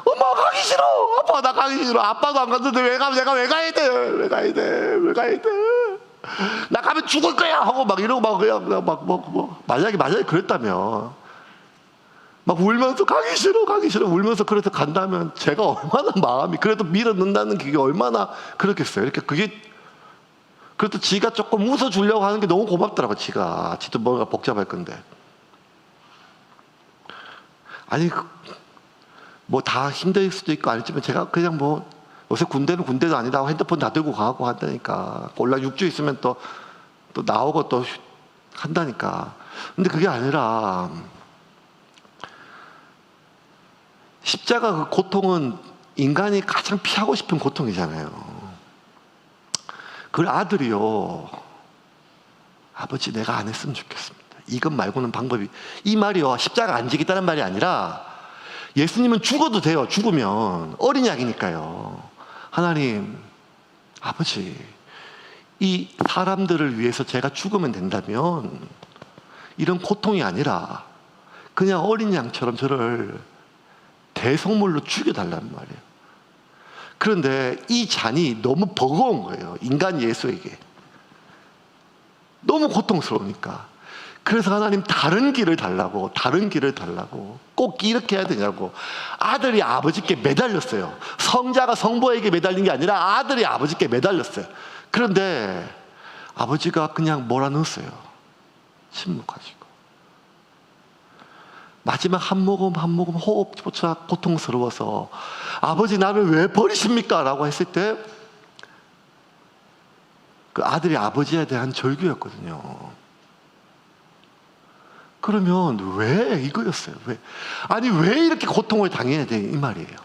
엄마 가기 싫어! 아빠 나 가기 싫어! 아빠도 안 갔는데 내가 왜 가야 돼? 왜 가야 돼? 왜 가야 돼? 나 가면 죽을 거야! 하고 막 이러고 막 그냥 만약에 그랬다면 막 울면서 가기 싫어 울면서 그래서 간다면 제가 얼마나 마음이 그래도 밀어넣는다는 게 얼마나 그렇겠어요. 이렇게 그게 그래도 지가 조금 웃어주려고 하는 게 너무 고맙더라고. 지도 뭔가 복잡할 건데 아니 뭐 다 힘들 수도 있고 아니지만 제가 그냥 뭐 요새 군대는 군대도 아니다 핸드폰 다 들고 가고 한다니까 올라 6주 있으면 또 나오고 또 한다니까. 근데 그게 아니라 십자가 그 고통은 인간이 가장 피하고 싶은 고통이잖아요. 그걸 아들이요 아버지 내가 안 했으면 좋겠습니다. 이것 말고는 방법이 이 말이요 십자가 안 지겠다는 말이 아니라 예수님은 죽어도 돼요. 죽으면 어린 약이니까요. 하나님 아버지 이 사람들을 위해서 제가 죽으면 된다면 이런 고통이 아니라 그냥 어린 양처럼 저를 대성물로 죽여달라는 말이에요. 그런데 이 잔이 너무 버거운 거예요. 인간 예수에게. 너무 고통스러우니까. 그래서 하나님 다른 길을 달라고 꼭 이렇게 해야 되냐고. 아들이 아버지께 매달렸어요. 성자가 성부에게 매달린 게 아니라 아들이 아버지께 매달렸어요. 그런데 아버지가 그냥 몰아넣었어요. 침묵하시고. 마지막 한 모금 호흡조차 고통스러워서 아버지 나를 왜 버리십니까? 라고 했을 때 그 아들이 아버지에 대한 절규였거든요. 그러면 왜 이거였어요? 왜 이렇게 고통을 당해야 돼? 이 말이에요.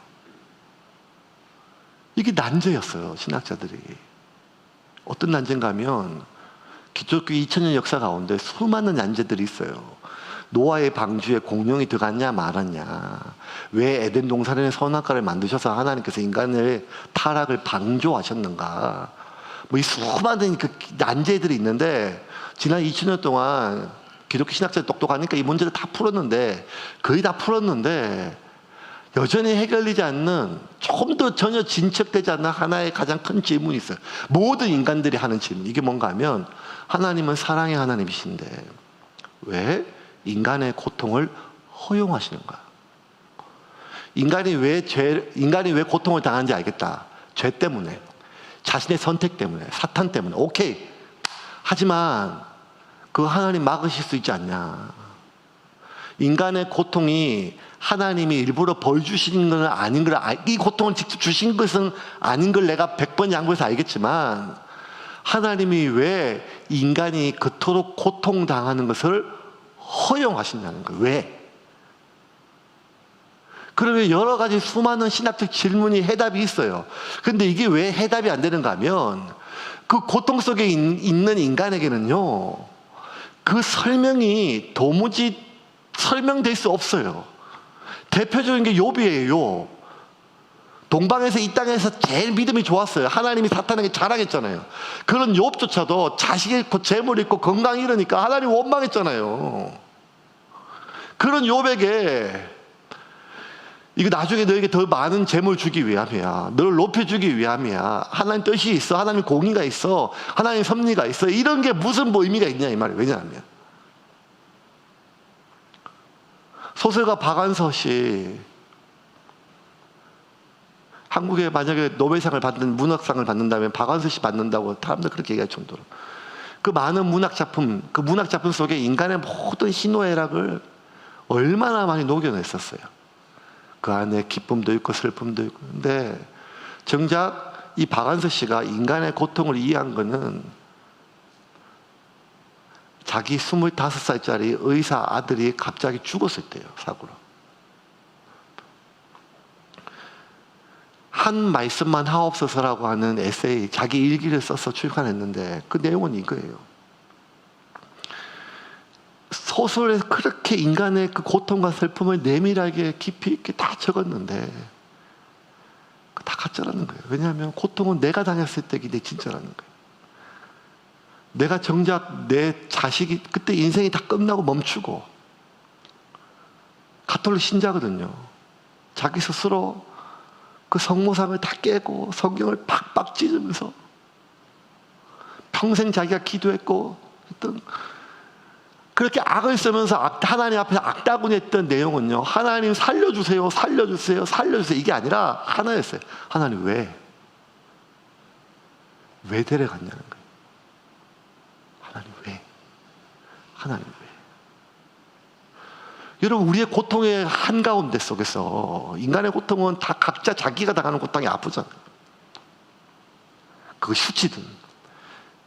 이게 난제였어요. 신학자들이. 어떤 난제인가 하면 기독교 2000년 역사 가운데 수많은 난제들이 있어요. 노아의 방주에 공룡이 들어갔냐 말았냐, 왜 에덴 동산에 선악과를 만드셔서 하나님께서 인간의 타락을 방조하셨는가, 뭐 이 수많은 그 난제들이 있는데 지난 2000년 동안 기독교 신학자들 똑똑하니까 이 문제를 다 풀었는데 거의 다 풀었는데 여전히 해결되지 않는 조금 더 전혀 진척되지 않는 하나의 가장 큰 질문이 있어요. 모든 인간들이 하는 질문. 이게 뭔가 하면 하나님은 사랑의 하나님이신데 왜 인간의 고통을 허용하시는가? 인간이 왜 고통을 당하는지 알겠다. 죄 때문에, 자신의 선택 때문에, 사탄 때문에. 오케이. 하지만 그 하나님 막으실 수 있지 않냐? 인간의 고통이 하나님이 일부러 벌 주시는 건 아닌 걸, 이 고통을 직접 주신 것은 아닌 걸 내가 100번 양보해서 알겠지만 하나님이 왜 인간이 그토록 고통당하는 것을 허용하신다는 거예요. 왜? 그러면 여러 가지 수많은 신학적 질문이 해답이 있어요. 근데 이게 왜 해답이 안 되는가 하면 그 고통 속에 있는 인간에게는요, 그 설명이 도무지 설명될 수 없어요. 대표적인 게 욥이에요. 욥. 동방에서 이 땅에서 제일 믿음이 좋았어요. 하나님이 사탄에게 자랑했잖아요. 그런 욥조차도 자식이 있고 재물이 있고 건강이 이러니까 하나님 원망했잖아요. 그런 욥에게 이거 나중에 너에게 더 많은 재물 주기 위함이야, 너를 높여주기 위함이야, 하나님 뜻이 있어, 하나님 공의가 있어, 하나님 섭리가 있어, 이런 게 무슨 뭐 의미가 있냐 이 말이에요. 왜냐하면 소설가 박완서씨, 한국에 만약에 노벨상을 받는, 문학상을 받는다면 박완서씨 받는다고 사람들 그렇게 얘기할 정도로 그 많은 문학작품, 그 문학작품 속에 인간의 모든 희노애락을 얼마나 많이 녹여냈었어요. 그 안에 기쁨도 있고 슬픔도 있고. 근데 정작 이 박완서 씨가 인간의 고통을 이해한 거는 자기 25살짜리 의사 아들이 갑자기 죽었을 때요, 사고로. 한 말씀만 하옵소서라고 하는 에세이, 자기 일기를 써서 출간했는데 그 내용은 이거예요. 소설에서 그렇게 인간의 그 고통과 슬픔을 내밀하게 깊이 있게 다 적었는데 다 가짜라는 거예요. 왜냐하면 고통은 내가 당했을 때기 내 진짜라는 거예요. 내가 정작 내 자식이 그때 인생이 다 끝나고 멈추고, 가톨릭 신자거든요. 자기 스스로 그 성모상을 다 깨고 성경을 팍팍 찢으면서 평생 자기가 기도했고 했던, 그렇게 악을 쓰면서 하나님 앞에서 악다구니 했던 내용은요, 하나님 살려주세요, 살려주세요, 살려주세요, 이게 아니라 하나였어요. 하나님 왜 데려갔냐는 거예요. 하나님 왜? 하나님 왜? 여러분, 우리의 고통의 한가운데 속에서 인간의 고통은 다 각자 자기가 당하는 고통이 아프잖아요. 그것이 수치든,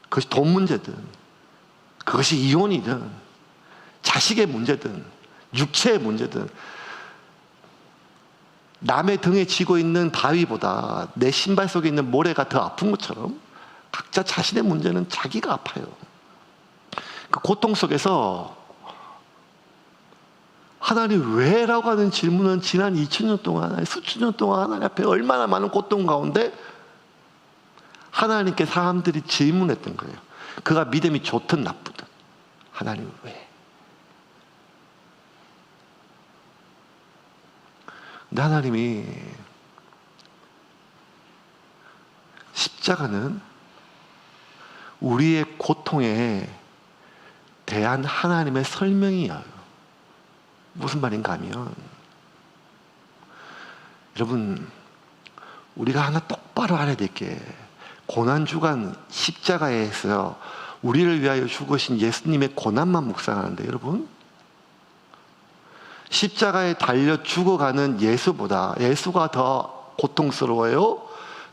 그것이 돈 문제든, 그것이 이혼이든, 자식의 문제든, 육체의 문제든, 남의 등에 지고 있는 바위보다 내 신발 속에 있는 모래가 더 아픈 것처럼 각자 자신의 문제는 자기가 아파요. 그 고통 속에서 하나님 왜? 라고 하는 질문은 지난 2000년 동안, 수천 년 동안 하나님 앞에 얼마나 많은 고통 가운데 하나님께 사람들이 질문했던 거예요. 그가 믿음이 좋든 나쁘든. 하나님 왜? 근데 하나님이 십자가는 우리의 고통에 대한 하나님의 설명이에요. 무슨 말인가 하면, 여러분, 우리가 하나 똑바로 알아야 될 게, 고난주간 십자가에서 우리를 위하여 죽으신 예수님의 고난만 묵상하는데, 여러분, 십자가에 달려 죽어가는 예수가 더 고통스러워요?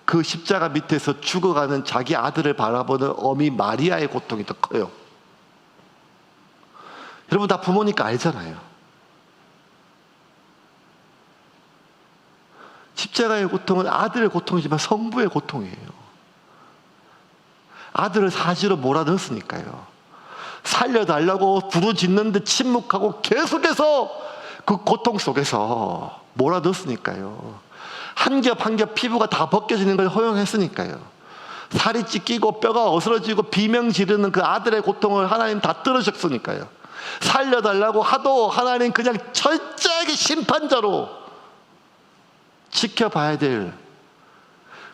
그 십자가 밑에서 죽어가는 자기 아들을 바라보는 어미 마리아의 고통이 더 커요. 여러분 다 부모니까 알잖아요. 십자가의 고통은 아들의 고통이지만 성부의 고통이에요. 아들을 사지로 몰아넣었으니까요. 살려달라고 부르짖는데 침묵하고 계속해서 그 고통 속에서 몰아넣었으니까요. 한 겹 한 겹 피부가 다 벗겨지는 걸 허용했으니까요. 살이 찢기고 뼈가 어스러지고 비명 지르는 그 아들의 고통을 하나님 다 들으셨으니까요. 살려달라고 하도 하나님 그냥 철저하게 심판자로 지켜봐야 될,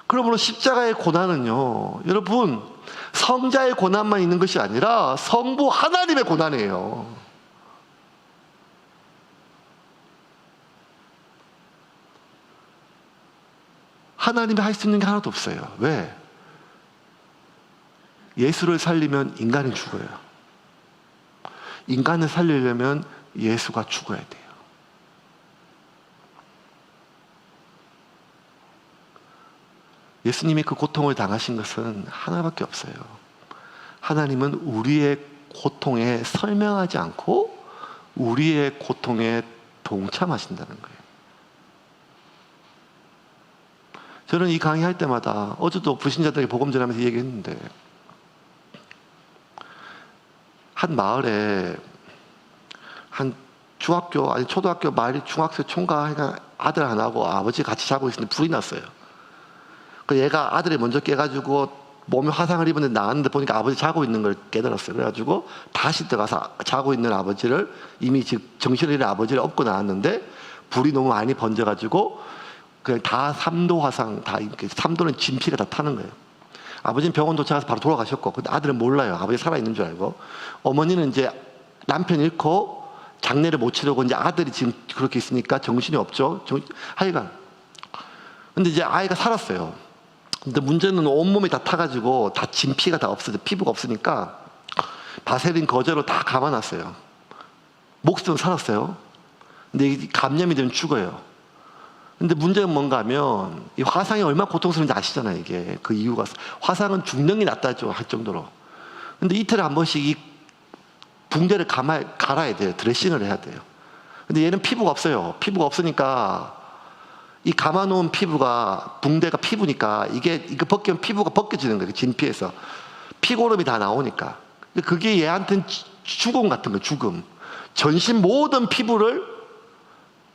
그러므로 십자가의 고난은요, 여러분, 성자의 고난만 있는 것이 아니라 성부 하나님의 고난이에요. 하나님이 할 수 있는 게 하나도 없어요. 왜? 예수를 살리면 인간이 죽어요. 인간을 살리려면 예수가 죽어야 돼요. 예수님이 그 고통을 당하신 것은 하나밖에 없어요. 하나님은 우리의 고통에 설명하지 않고 우리의 고통에 동참하신다는 거예요. 저는 이 강의할 때마다 어제도 불신자들에게 복음 전하면서 얘기했는데, 한 마을에 한 중학교 아니 초등학교 말 중학생 총각 아들 하나하고 아버지 같이 자고 있는데 불이 났어요. 그 얘가 아들이 먼저 깨가지고 몸에 화상을 입었는데 나왔는데 보니까 아버지 자고 있는 걸 깨달았어요. 그래가지고 다시 들어가서 자고 있는 아버지를, 이미 지금 정신을 잃은 아버지를 업고 나왔는데 불이 너무 많이 번져가지고 그냥 다 3도 화상, 다 이렇게 3도는 진피가 다 타는 거예요. 아버지는 병원 도착해서 바로 돌아가셨고, 근데 아들은 몰라요. 아버지 살아있는 줄 알고. 어머니는 이제 남편 잃고 장례를 못 치르고 이제 아들이 지금 그렇게 있으니까 정신이 없죠. 하여간. 근데 이제 아이가 살았어요. 근데 문제는 온몸이 다 타가지고 다 진피가 다 없어져. 피부가 없으니까 바세린 거제로 다 감아놨어요. 목숨은 살았어요. 근데 이게 감염이 되면 죽어요. 근데 문제는 뭔가 하면 이 화상이 얼마나 고통스러운지 아시잖아요. 이게 그 이유가 화상은 중력이 낫다 할 정도로. 근데 이틀에 한 번씩 이 붕대를 갈아야 돼요. 드레싱을 해야 돼요. 근데 얘는 피부가 없어요. 피부가 없으니까 이 감아놓은 피부가, 붕대가 피부니까 이거 벗기면 피부가 벗겨지는 거예요. 진피에서 피고름이 다 나오니까. 그게 얘한테는 죽음 같은 거예요. 죽음. 전신 모든 피부를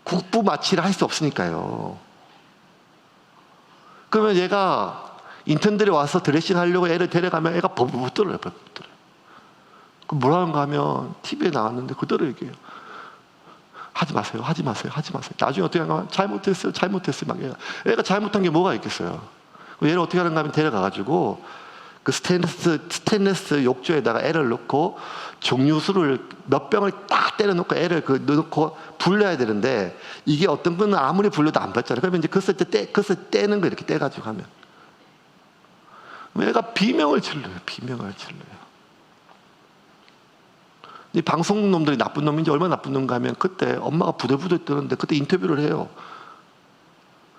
국부 마취를 할 수 없으니까요. 그러면 얘가 인턴들이 와서 드레싱 하려고 애를 데려가면 애가 버벅 떨어요. 버벅 떨어요. 그 뭐라는가 하면 TV에 나왔는데 그대로 얘기해요. 하지 마세요. 하지 마세요. 하지 마세요. 나중에 어떻게 하면 잘못했어요. 잘못했어요. 막 애가 잘못한 게 뭐가 있겠어요. 얘를 어떻게 하는가 하면 데려가가지고 그 스테인리스 욕조에다가 애를 넣고 정류수를 몇 병을 딱 때려놓고 애를 넣고 불려야 되는데, 이게 어떤 분은 아무리 불려도 안 받잖아요. 그러면 이제 그것을 떼는 거 이렇게 떼가지고 하면 애가 비명을 질러요. 비명을 질러요. 이 방송 놈들이 나쁜 놈인지 얼마나 나쁜 놈인가 하면 그때 엄마가 부들부들 뜨는데 그때 인터뷰를 해요.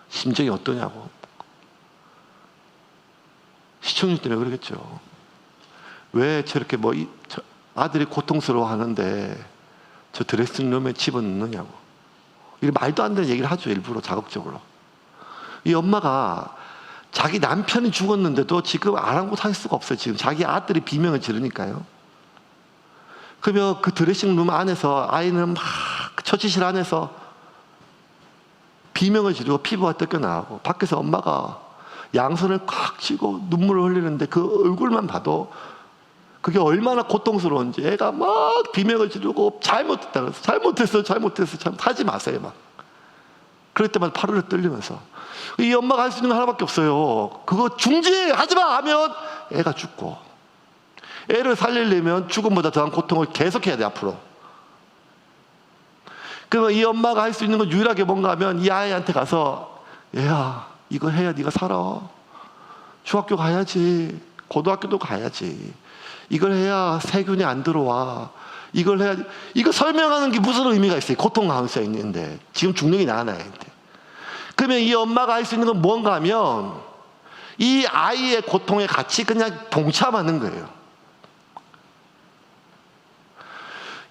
심정이 어떠냐고. 시청률 때문에 그러겠죠. 왜 저렇게 아들이 고통스러워 하는데 저 드레싱룸에 집어넣느냐고. 이게 말도 안 되는 얘기를 하죠. 일부러 자극적으로. 이 엄마가 자기 남편이 죽었는데도 지금 아랑곳할 수가 없어요. 지금 자기 아들이 비명을 지르니까요. 그러면 그 드레싱룸 안에서 아이는 막 처치실 안에서 비명을 지르고 피부가 뜯겨나가고, 밖에서 엄마가 양손을 꽉 쥐고 눈물을 흘리는데 그 얼굴만 봐도 그게 얼마나 고통스러운지. 애가 막 비명을 지르고 잘못했다 그래서 잘못했어 하지 마세요 막. 그럴 때마다 파르르 떨리면서 이 엄마가 할 수 있는 건 하나밖에 없어요. 그거 중지하지 마 하면 애가 죽고, 애를 살리려면 죽음보다 더한 고통을 계속해야 돼 앞으로. 그러면 이 엄마가 할 수 있는 건 유일하게 뭔가 하면 이 아이한테 가서, 얘야 이거 해야 네가 살아. 중학교 가야지. 고등학교도 가야지. 이걸 해야 세균이 안 들어와. 이걸 해야. 이거 설명하는 게 무슨 의미가 있어요. 고통 가운데 있는데 지금 중력이 나나요. 그러면 이 엄마가 할 수 있는 건 뭔가 하면 이 아이의 고통에 같이 그냥 동참하는 거예요.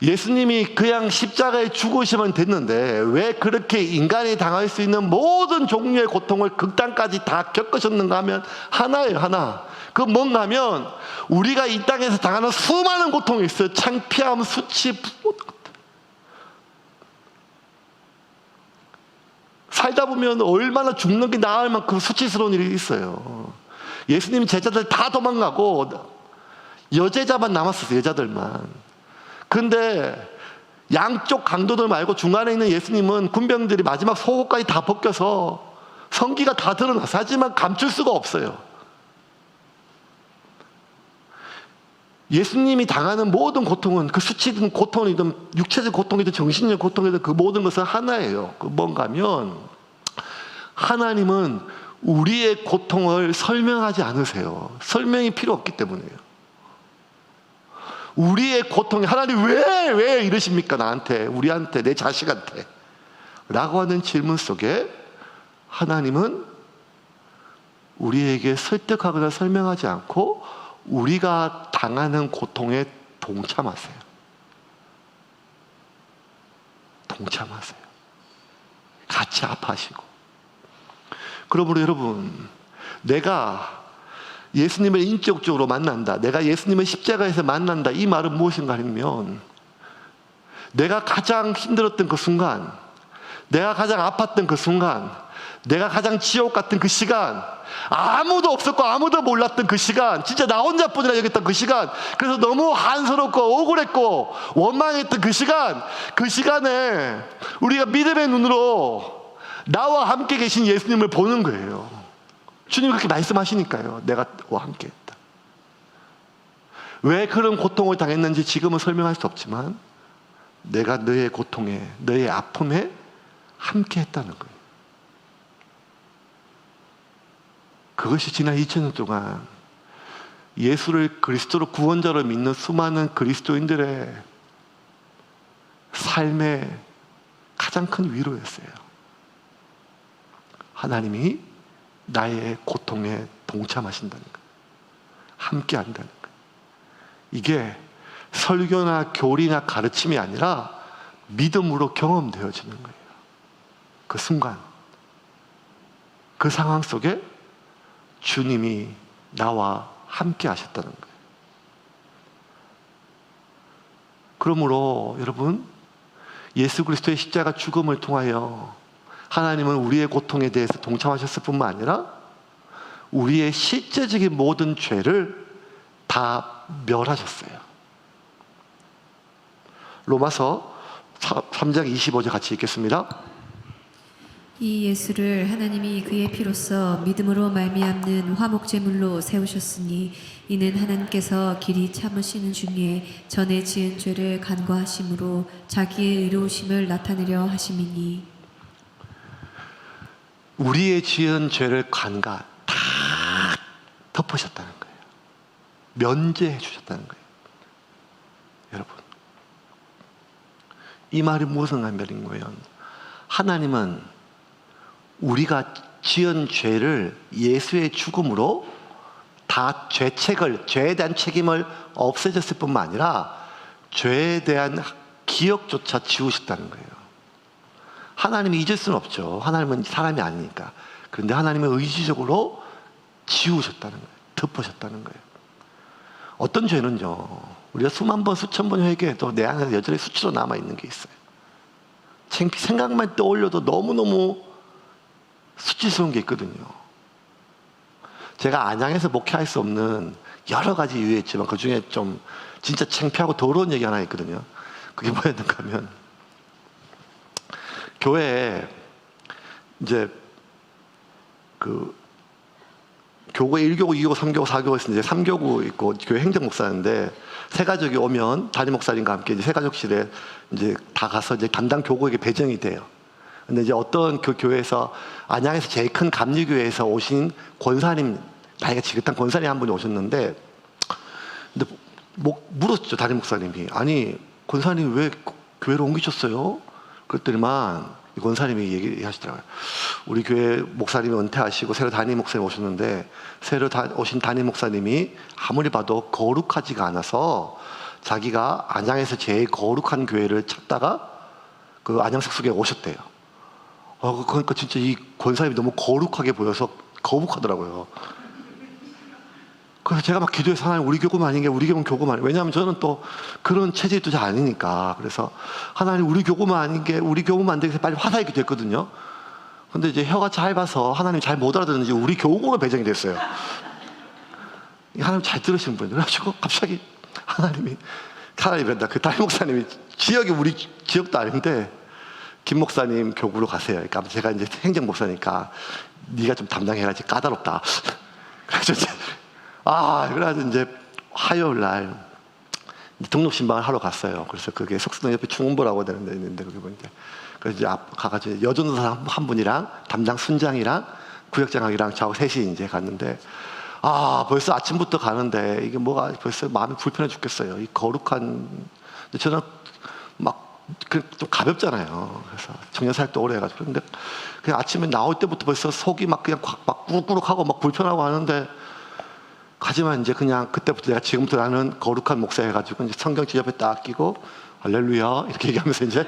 예수님이 그냥 십자가에 죽으시면 됐는데 왜 그렇게 인간이 당할 수 있는 모든 종류의 고통을 극단까지 다 겪으셨는가 하면 하나예요. 하나. 그 뭔가 하면 우리가 이 땅에서 당하는 수많은 고통이 있어요. 창피함, 수치, 살다 보면 얼마나 죽는 게 나을 만큼 수치스러운 일이 있어요. 예수님 제자들 다 도망가고 여제자만 남았었어요. 여자들만. 근데 양쪽 강도들 말고 중간에 있는 예수님은 군병들이 마지막 속옷까지 다 벗겨서 성기가 다 드러나서, 하지만 감출 수가 없어요. 예수님이 당하는 모든 고통은 그 수치든 고통이든 육체적 고통이든 정신적 고통이든 그 모든 것은 하나예요. 그 뭔가 하면 하나님은 우리의 고통을 설명하지 않으세요. 설명이 필요 없기 때문이에요. 우리의 고통이, 하나님 왜 이러십니까? 나한테, 우리한테, 내 자식한테 라고 하는 질문 속에 하나님은 우리에게 설득하거나 설명하지 않고 우리가 당하는 고통에 동참하세요. 동참하세요. 같이 아파하시고. 그러므로 여러분, 내가 예수님을 인격적으로 만난다, 내가 예수님을 십자가에서 만난다, 이 말은 무엇인가 하면, 내가 가장 힘들었던 그 순간, 내가 가장 아팠던 그 순간, 내가 가장 지옥 같은 그 시간, 아무도 없었고 아무도 몰랐던 그 시간, 진짜 나 혼자뿐이라 여겼던 그 시간, 그래서 너무 한스럽고 억울했고 원망했던 그 시간, 그 시간에 우리가 믿음의 눈으로 나와 함께 계신 예수님을 보는 거예요. 주님이 그렇게 말씀하시니까요. 내가 너와 함께 했다. 왜 그런 고통을 당했는지 지금은 설명할 수 없지만, 내가 너의 고통에, 너의 아픔에 함께 했다는 거예요. 그것이 지난 2000년 동안 예수를 그리스도로 구원자로 믿는 수많은 그리스도인들의 삶의 가장 큰 위로였어요. 하나님이 나의 고통에 동참하신다는 거예요. 함께 한다는 거예요. 이게 설교나 교리나 가르침이 아니라 믿음으로 경험되어지는 거예요. 그 순간, 그 상황 속에 주님이 나와 함께 하셨다는 거예요. 그러므로 여러분, 예수 그리스도의 십자가 죽음을 통하여 하나님은 우리의 고통에 대해서 동참하셨을 뿐만 아니라 우리의 실제적인 모든 죄를 다 멸하셨어요. 로마서 3장 25절 같이 읽겠습니다. 이 예수를 하나님이 그의 피로써 믿음으로 말미암는 화목제물로 세우셨으니 이는 하나님께서 길이 참으시는 중에 전에 지은 죄를 간과하심으로 자기의 의로우심을 나타내려 하심이니. 우리의 지은 죄를 간과 다 덮으셨다는 거예요. 면제해 주셨다는 거예요. 여러분, 이 말이 무슨 말인가요? 하나님은 우리가 지은 죄를 예수의 죽음으로 다 죄에 대한 책임을 없애졌을 뿐만 아니라 죄에 대한 기억조차 지우셨다는 거예요. 하나님이 잊을 수는 없죠. 하나님은 사람이 아니니까. 그런데 하나님은 의지적으로 지우셨다는 거예요. 덮으셨다는 거예요. 어떤 죄는요, 우리가 수만 번, 수천 번 회개해도 내 안에 여전히 수치로 남아있는 게 있어요. 생각만 떠올려도 너무너무 수치스러운 게 있거든요. 제가 안양에서 목회할 수 없는 여러 가지 이유가 있지만 그 중에 좀 진짜 창피하고 더러운 얘기 하나 있거든요. 그게 뭐였는가 하면, 교회에 이제 그 교구 1교구, 2교구, 3교구, 4교구 있으면 이제 3교구 있고 교회 행정 목사인데, 세 가족이 오면 담임 목사님과 함께 이제 세 가족실에 이제 다 가서 이제 담당 교구에게 배정이 돼요. 근데 이제 어떤 그 교회에서, 안양에서 제일 큰 감리교회에서 오신 권사님, 나이가 지긋한 권사님 한 분이 오셨는데, 근데 물었죠, 담임 목사님이. 아니, 권사님 왜 교회로 옮기셨어요? 그랬더니만 이 권사님이 얘기하시더라고요. 우리 교회 목사님이 은퇴하시고 새로 담임 목사님 오셨는데, 새로 오신 담임 목사님이 아무리 봐도 거룩하지가 않아서 자기가 안양에서 제일 거룩한 교회를 찾다가 그 안양 sek숙에 오셨대요. 그러니까 진짜 이 권사님이 너무 거룩하게 보여서 거북하더라고요. 그래서 제가 막 기도해서, 하나님 우리 교구만 아닌 게, 우리 교구는 교구만 아닌 게, 왜냐하면 저는 또 그런 체질이 또 잘 아니니까. 그래서 하나님 우리 교구만 아닌 게, 우리 교구만 안 되게 빨리 화사하게 기도했거든요. 근데 이제 혀가 짧아서 하나님 잘 못 알아듣는지 우리 교구로 배정이 됐어요. 하나님 잘 들으시는 분이에요. 그래가지고 갑자기 하나님이 그 담임 목사님이 지역이 우리 지역도 아닌데, 김 목사님 교구로 가세요. 그러니까 제가 이제 행정 목사니까 네가 좀 담당해야지, 까다롭다. 그래서 이제 그래가지고 이제 화요일 날 등록 신방을 하러 갔어요. 그래서 그게 석수동 옆에 충원보라고 되는 데 있는데, 거기 보니까 그래서 이제 가가지고 여전사 한 분이랑 담당 순장이랑 구역장하기랑 저하고 셋이 이제 갔는데, 벌써 아침부터 가는데 이게 뭐가 벌써 마음이 불편해 죽겠어요. 이 거룩한, 저는 막 좀 가볍잖아요. 그래서 청년사역도 오래 해가지고. 근데 그냥 아침에 나올 때부터 벌써 속이 막 그냥 막 꾸룩꾸룩하고 막 불편하고 하는데, 하지만 이제 그냥 그때부터 내가 지금부터 나는 거룩한 목사 해가지고 이제 성경지 옆에 딱 끼고 할렐루야 이렇게 얘기하면서 이제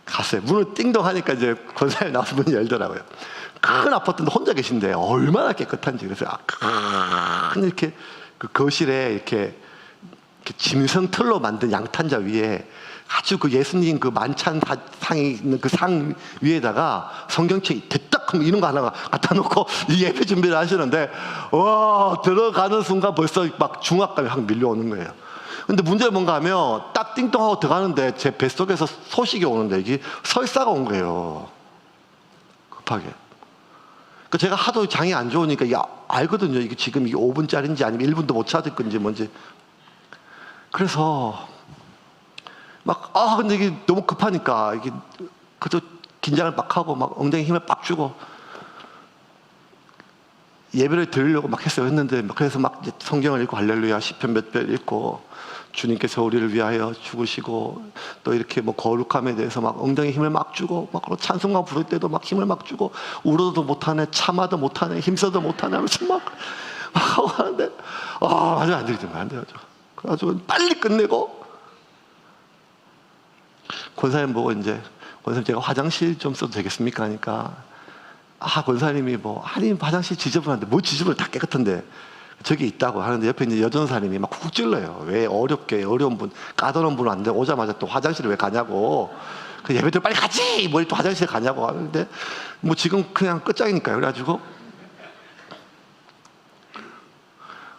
갔어요. 문을 띵동 하니까 이제 권사님 나와서 문이 열더라고요. 큰 아파트인데 혼자 계신데 얼마나 깨끗한지. 그래서 큰 이렇게 그 거실에 이렇게 짐승 털로 만든 양탄자 위에 아주 그 예수님 그 만찬 상이 있는 그 상 위에다가 성경책 대딱 이런 거 하나 갖다 놓고 예배 준비를 하시는데, 와, 들어가는 순간 벌써 막 중압감이 확 밀려오는 거예요. 근데 문제는 뭔가 하면 딱 띵동하고 들어가는데 제 뱃속에서 소식이 오는데 이게 설사가 온 거예요. 급하게. 그 제가 하도 장이 안 좋으니까 이게 알거든요. 이게 지금 이게 5분짜리인지 아니면 1분도 못 찾을 건지 뭔지. 그래서 막 근데 이게 너무 급하니까 이게 그저 긴장을 막 하고 막 엉덩이 힘을 빡 주고 예배를 드리려고 막 했어요. 했는데 그래서 막 이제 성경을 읽고 할렐루야 시편 몇 편 읽고 주님께서 우리를 위하여 죽으시고 또 이렇게 뭐 거룩함에 대해서 막 엉덩이 힘을 막 주고 막 찬송가 부를 때도 막 힘을 막 주고 울어도 못하네, 참아도 못하네, 힘써도 못하네 하면서 막 하고 하는데 아주 안 되겠더만 안 돼요. 그래가지고 빨리 끝내고 권사님 보고 이제 권사님 제가 화장실 좀 써도 되겠습니까 하니까 권사님이 아니 화장실 지저분한데 뭐 지저분해 다 깨끗한데 저기 있다고 하는데 옆에 이제 여전사님이 막 쿡 찔러요. 왜 어려운 분 까다로운 분 안 돼 오자마자 또 화장실에 왜 가냐고. 그 예배들 빨리 가지 뭘 또 화장실에 가냐고 하는데 뭐 지금 그냥 끝장이니까요. 그래가지고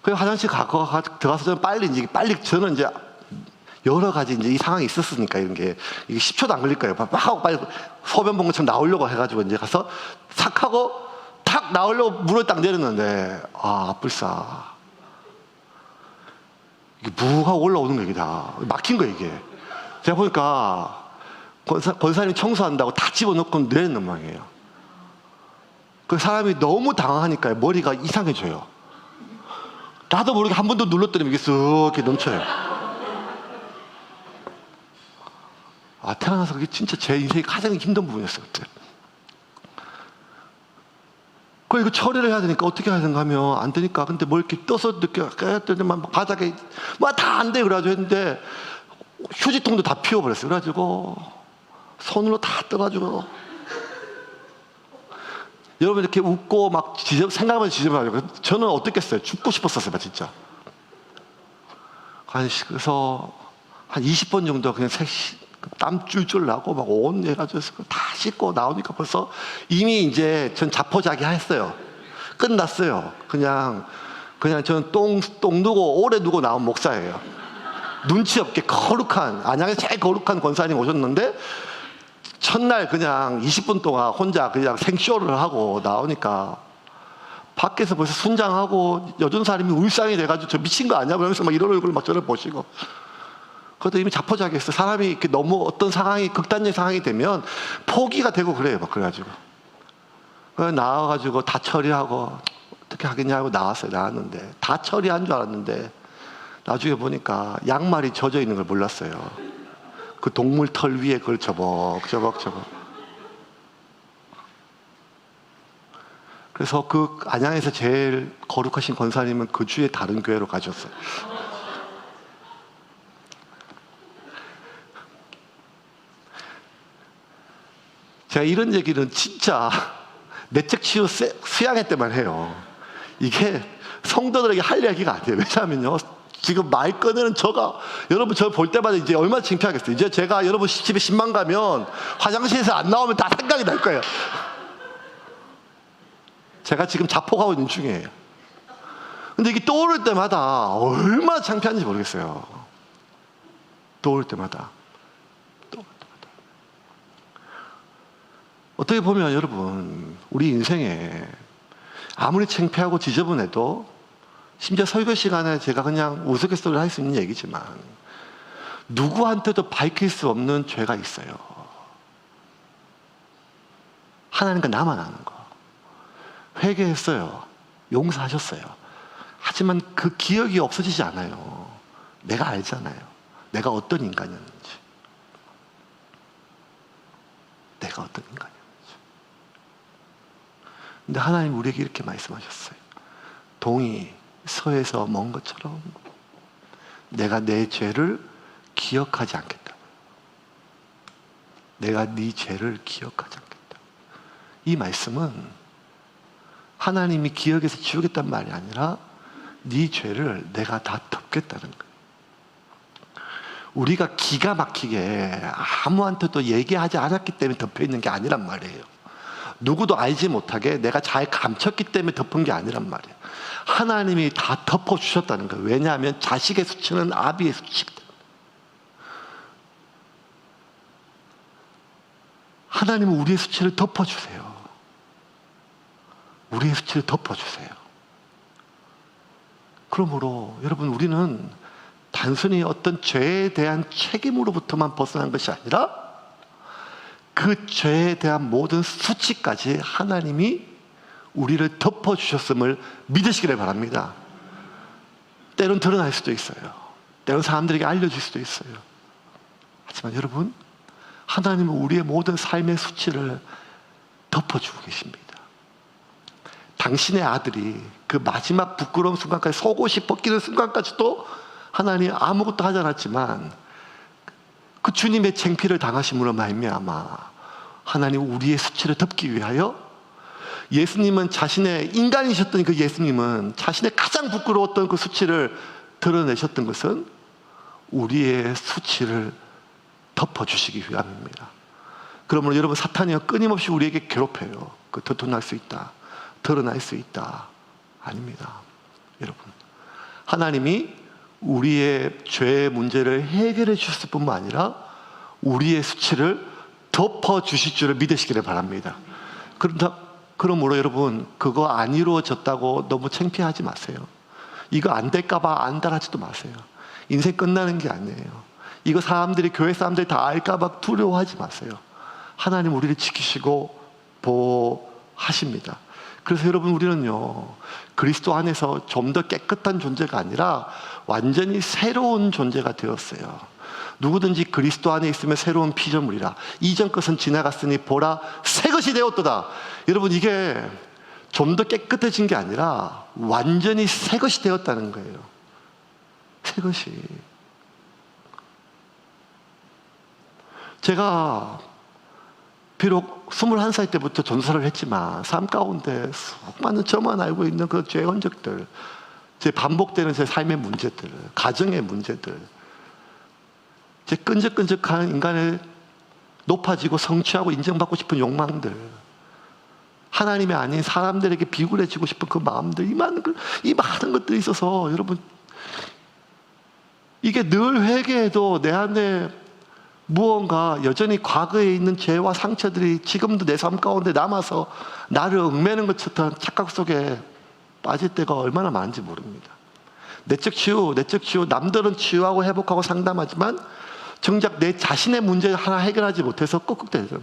그 화장실 들어가서 저는 빨리 저는 이제 여러 가지 이제 이 상황이 있었으니까 이런 게 이게 10초도 안 걸릴 거예요. 막 하고 빨리 소변 본 것처럼 나오려고 해가지고 이제 가서 탁 하고 탁 나오려고 물을 딱 내렸는데 불싸 이게 무하고 올라오는 거 이게 다 막힌 거 이게. 제가 보니까 권사님 청소한다고 다 집어넣고 내리는 모양이에요. 그 사람이 너무 당황하니까 머리가 이상해져요. 나도 모르게 한 번 더 눌렀더니 이게 쓱 이렇게 넘쳐요. 태어나서 그게 진짜 제 인생의 가장 힘든 부분이었어요, 그때. 이거 처리를 해야 되니까 어떻게 해야 되는가 하면 안 되니까. 근데 뭘 이렇게 떠서 깨웠더니 막 바닥에 다 안 돼. 그래가지고 했는데 휴지통도 다 피워버렸어요. 그래가지고 손으로 다 떠가지고 여러분 이렇게 웃고 막 생각하면서 지저분하죠. 저는 어떻겠어요? 죽고 싶었었어요, 진짜. 그래서 한 20번 정도 그냥 땀 쫄쫄 나고 막 온 해가지고 다 씻고 나오니까 벌써 이미 이제 전 자포자기 했어요. 끝났어요. 그냥 저는 똥 누고 오래 누고 나온 목사예요. 눈치 없게 거룩한 안양에서 제일 거룩한 권사님 오셨는데 첫날 그냥 20분 동안 혼자 그냥 생쇼를 하고 나오니까 밖에서 벌써 순장하고 여전사님이 울상이 돼가지고 저 미친 거 아니야? 그러면서 막 이런 얼굴 막 저를 보시고. 그것도 이미 자포자기했어요. 사람이 이렇게 너무 어떤 상황이 극단적인 상황이 되면 포기가 되고 그래요. 막 그래가지고 나와가지고 다 처리하고 어떻게 하겠냐고 나왔는데 다 처리한 줄 알았는데 나중에 보니까 양말이 젖어 있는 걸 몰랐어요. 그 동물 털 위에 그걸 저벅저벅. 그래서 그 안양에서 제일 거룩하신 권사님은 그 주에 다른 교회로 가셨어요. 제가 이런 얘기는 진짜 내적 치유 수양회 때만 해요. 이게 성도들에게 할 얘기가 아니에요. 왜냐하면요, 지금 말 꺼내는 여러분 저 볼 때마다 이제 얼마나 창피하겠어요. 이제 제가 여러분 집에 10만 가면 화장실에서 안 나오면 다 생각이 날 거예요. 제가 지금 자폭하고 있는 중이에요. 근데 이게 떠오를 때마다 얼마나 창피한지 모르겠어요. 떠오를 때마다. 어떻게 보면 여러분 우리 인생에 아무리 창피하고 지저분해도 심지어 설교 시간에 제가 그냥 우스갯소리를 할 수 있는 얘기지만 누구한테도 밝힐 수 없는 죄가 있어요. 하나님과 나만 아는 거. 회개했어요. 용서하셨어요. 하지만 그 기억이 없어지지 않아요. 내가 알잖아요. 내가 어떤 인간이었는지. 내가 어떤 인간이었는지. 근데 하나님 우리에게 이렇게 말씀하셨어요. 동이 서에서 먼 것처럼 내가 내 죄를 기억하지 않겠다. 내가 네 죄를 기억하지 않겠다. 이 말씀은 하나님이 기억에서 지우겠단 말이 아니라 네 죄를 내가 다 덮겠다는 거예요. 우리가 기가 막히게 아무한테도 얘기하지 않았기 때문에 덮여있는 게 아니란 말이에요. 누구도 알지 못하게 내가 잘 감췄기 때문에 덮은 게 아니란 말이에요. 하나님이 다 덮어주셨다는 거예요. 왜냐하면 자식의 수치는 아비의 수치거든. 하나님은 우리의 수치를 덮어주세요. 우리의 수치를 덮어주세요. 그러므로 여러분, 우리는 단순히 어떤 죄에 대한 책임으로부터만 벗어난 것이 아니라 그 죄에 대한 모든 수치까지 하나님이 우리를 덮어주셨음을 믿으시기를 바랍니다. 때론 드러날 수도 있어요. 때론 사람들에게 알려질 수도 있어요. 하지만 여러분, 하나님은 우리의 모든 삶의 수치를 덮어주고 계십니다. 당신의 아들이 그 마지막 부끄러운 순간까지, 속옷이 벗기는 순간까지도 하나님 아무것도 하지 않았지만 그 주님의 창피를 당하심으로 말미암아 하나님 우리의 수치를 덮기 위하여, 예수님은 자신의, 인간이셨던 그 예수님은 자신의 가장 부끄러웠던 그 수치를 드러내셨던 것은 우리의 수치를 덮어주시기 위함입니다. 그러므로 여러분, 사탄이요 끊임없이 우리에게 괴롭혀요. 그 드러날 수 있다, 드러날 수 있다. 아닙니다. 여러분, 하나님이 우리의 죄의 문제를 해결해 주셨을 뿐만 아니라 우리의 수치를 덮어주실 줄을 믿으시기를 바랍니다. 그러므로 여러분, 그거 안 이루어졌다고 너무 창피하지 마세요. 이거 안 될까봐 안달하지도 마세요. 인생 끝나는 게 아니에요. 이거 사람들이, 교회 사람들이 다 알까봐 두려워하지 마세요. 하나님 우리를 지키시고 보호하십니다. 그래서 여러분, 우리는요 그리스도 안에서 좀 더 깨끗한 존재가 아니라 완전히 새로운 존재가 되었어요. 누구든지 그리스도 안에 있으면 새로운 피조물이라. 이전 것은 지나갔으니 보라 새 것이 되었도다. 여러분, 이게 좀 더 깨끗해진 게 아니라 완전히 새 것이 되었다는 거예요. 새 것이. 제가 비록 21살 때부터 전도사를 했지만 삶 가운데 수많은 저만 알고 있는 그 죄의 흔적들, 제 반복되는 제 삶의 문제들, 가정의 문제들, 제 끈적끈적한 인간의 높아지고 성취하고 인정받고 싶은 욕망들, 하나님이 아닌 사람들에게 비굴해지고 싶은 그 마음들, 이 많은 것들이 있어서 여러분, 이게 늘 회개해도 내 안에 무언가 여전히 과거에 있는 죄와 상처들이 지금도 내 삶 가운데 남아서 나를 얽매는 것처럼 착각 속에 빠질 때가 얼마나 많은지 모릅니다. 내적 치유, 남들은 치유하고 회복하고 상담하지만 정작 내 자신의 문제 하나 해결하지 못해서 꺽꺽대거든요.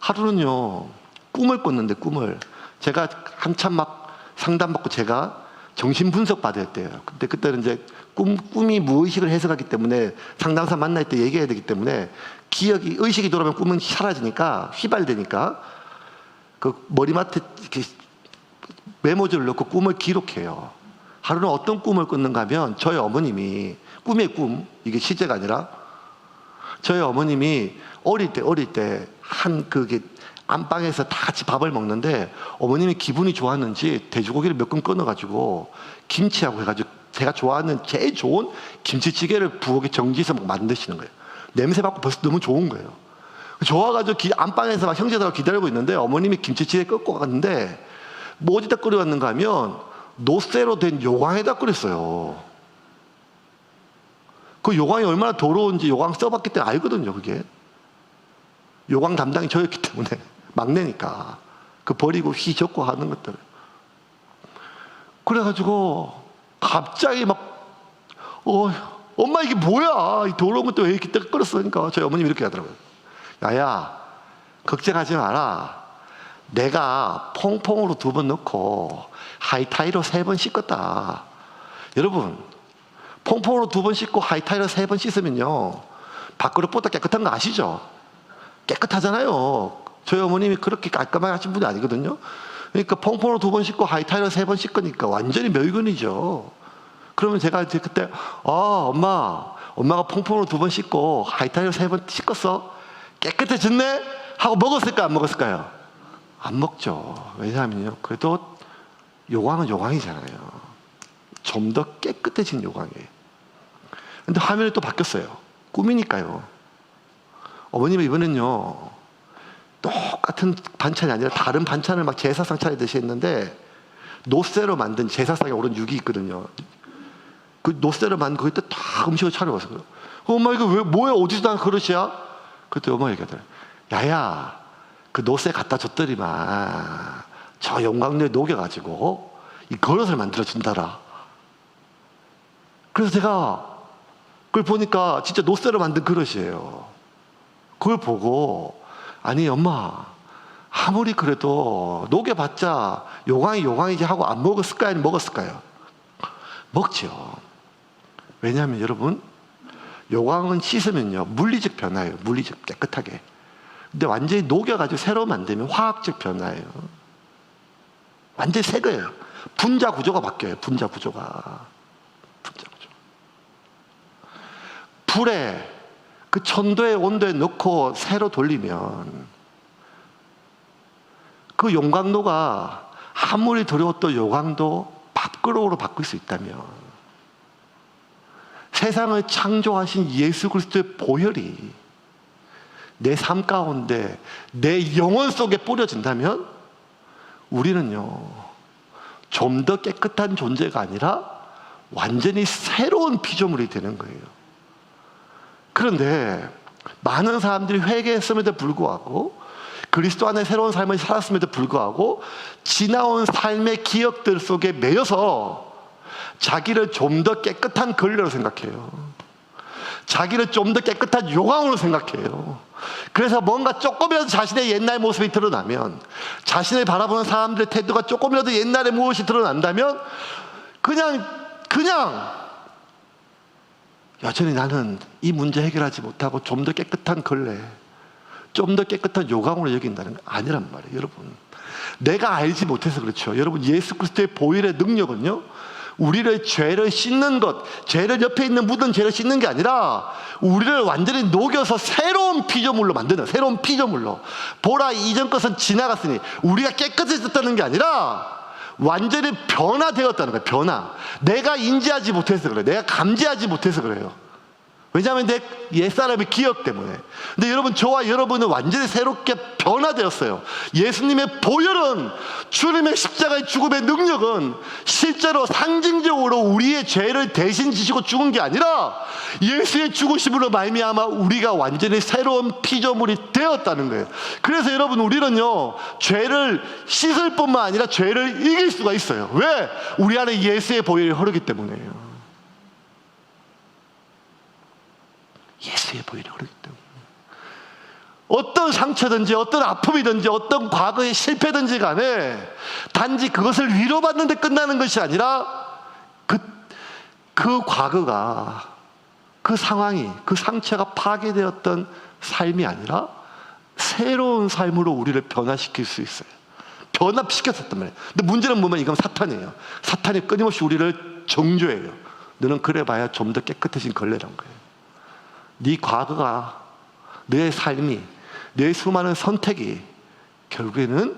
하루는요 꿈을 꿨는데, 꿈을 제가 한참 막 상담받고 제가 정신분석 받을 때예요. 근데 그때는 이제 꿈이 무의식을 해석하기 때문에 상담사 만날 때 얘기해야 되기 때문에 의식이 돌아오면 꿈은 사라지니까, 휘발되니까 그 머리맡에 이렇게 메모지를 넣고 꿈을 기록해요. 하루는 어떤 꿈을 꿨는가 하면, 저희 어머님이, 꿈의 꿈, 이게 실제가 아니라 저희 어머님이 어릴 때 그게 안방에서 다 같이 밥을 먹는데 어머님이 기분이 좋았는지 돼지고기를 몇 근 끊어가지고 김치하고 해가지고 제가 좋아하는 제일 좋은 김치찌개를 부엌에 정지해서 막 만드시는 거예요. 냄새 맡고 벌써 너무 좋은 거예요. 좋아가지고 안방에서 막 형제들하고 기다리고 있는데 어머님이 김치찌개 끓고 갔는데 뭐 어디다 끓여왔는가 하면 노쇠로 된 요광에다 끓였어요. 그 요광이 얼마나 더러운지 요광 써봤기 때문에 알거든요. 그게 요광 담당이 저였기 때문에, 막내니까 그 버리고 휘 젓고 하는 것들. 그래가지고 갑자기 막 엄마 이게 뭐야, 이 더러운 것도 왜 이렇게 끓였어? 그러니까 저희 어머님이 이렇게 하더라고요. 야야, 걱정하지 마라. 내가 퐁퐁으로 2번 넣고 하이타이로 3번 씻었다. 여러분, 퐁퐁으로 2번 씻고 하이타이로 3번 씻으면요 밥그릇보다 깨끗한 거 아시죠? 깨끗하잖아요. 저희 어머님이 그렇게 깔끔하게 하신 분이 아니거든요. 그러니까 퐁퐁으로 2번 씻고 하이타이로 3번 씻으니까 완전히 멸균이죠. 그러면 제가 이제 그때 엄마가 퐁퐁으로 2번 씻고 하이타이로 3번 씻었어? 깨끗해졌네? 하고 먹었을까 안 먹었을까요? 안 먹죠. 왜냐하면요, 그래도 요강은 요강이잖아요. 좀 더 깨끗해진 요강이에요. 근데 화면이 또 바뀌었어요. 꿈이니까요. 어머님이 이번엔요, 똑같은 반찬이 아니라 다른 반찬을 막 제사상 차리듯이 했는데, 노쇠로 만든 제사상에 오른 육이 있거든요. 그 노쇠로 만든 거기다 다 음식을 차려왔어요. 엄마 이거 왜 뭐야, 어디서 난 그릇이야? 그때 엄마 얘기하더래. 야야, 그 노쇠 갖다 줬더니만 저 용광로에 녹여가지고 이 그릇을 만들어 준다라. 그래서 제가 그걸 보니까 진짜 노쇠로 만든 그릇이에요. 그걸 보고, 아니 엄마, 아무리 그래도 녹여봤자 요강이 요강이지 하고 안 먹었을까요? 아니면 먹었을까요? 먹죠. 왜냐하면 여러분, 요강은 씻으면요, 물리적 변화예요. 물리적 깨끗하게. 근데 완전히 녹여가지고 새로 만들면 화학적 변화예요. 완전히 새 거예요. 분자 구조가 바뀌어요. 분자 구조가. 불에 그 1000도의 온도에 넣고 새로 돌리면 그 용광로가 아무리 더러웠던 요강도 밥그릇으로 바꿀 수 있다면, 세상을 창조하신 예수 그리스도의 보혈이 내 삶 가운데 내 영혼 속에 뿌려진다면 우리는요, 좀 더 깨끗한 존재가 아니라 완전히 새로운 피조물이 되는 거예요. 그런데 많은 사람들이 회개했음에도 불구하고, 그리스도 안에 새로운 삶을 살았음에도 불구하고 지나온 삶의 기억들 속에 매여서 자기를 좀 더 깨끗한 걸레로 생각해요. 자기를 좀 더 깨끗한 요강으로 생각해요. 그래서 뭔가 조금이라도 자신의 옛날 모습이 드러나면, 자신을 바라보는 사람들의 태도가 조금이라도 옛날의 무엇이 드러난다면 그냥 여전히 나는 이 문제 해결하지 못하고 좀 더 깨끗한 걸레, 좀 더 깨끗한 요강으로 여긴다는 거 아니란 말이에요. 여러분, 내가 알지 못해서 그렇죠. 여러분, 예수 그리스도의 보혈의 능력은요, 우리를 죄를 씻는 것, 죄를 옆에 있는 묻은 죄를 씻는 게 아니라 우리를 완전히 녹여서 새로운 피조물로 만드는, 새로운 피조물로. 보라, 이전 것은 지나갔으니. 우리가 깨끗해졌다는 게 아니라 완전히 변화되었다는 거예요. 변화. 내가 인지하지 못해서 그래요. 내가 감지하지 못해서 그래요. 왜냐하면 내 옛사람의 기억 때문에. 근데 여러분, 저와 여러분은 완전히 새롭게 변화되었어요. 예수님의 보혈은, 주님의 십자가의 죽음의 능력은 실제로 상징적으로 우리의 죄를 대신 지시고 죽은 게 아니라 예수의 죽으심으로 말미암아 우리가 완전히 새로운 피조물이 되었다는 거예요. 그래서 여러분, 우리는요, 죄를 씻을 뿐만 아니라 죄를 이길 수가 있어요. 왜? 우리 안에 예수의 보혈이 흐르기 때문이에요. 예수의 보혈이 흐르기 때문에. 어떤 상처든지 어떤 아픔이든지 어떤 과거의 실패든지 간에 단지 그것을 위로받는 데 끝나는 것이 아니라 그 과거가, 그 상황이, 그 상처가 파괴되었던 삶이 아니라 새로운 삶으로 우리를 변화시킬 수 있어요. 변화시켰었단 말이에요. 근데 문제는 뭐면 이건 사탄이에요. 사탄이 끊임없이 우리를 정죄해요. 너는 그래봐야 좀 더 깨끗해진 걸레란 거예요. 네 과거가, 너의 삶이, 너의 수많은 선택이 결국에는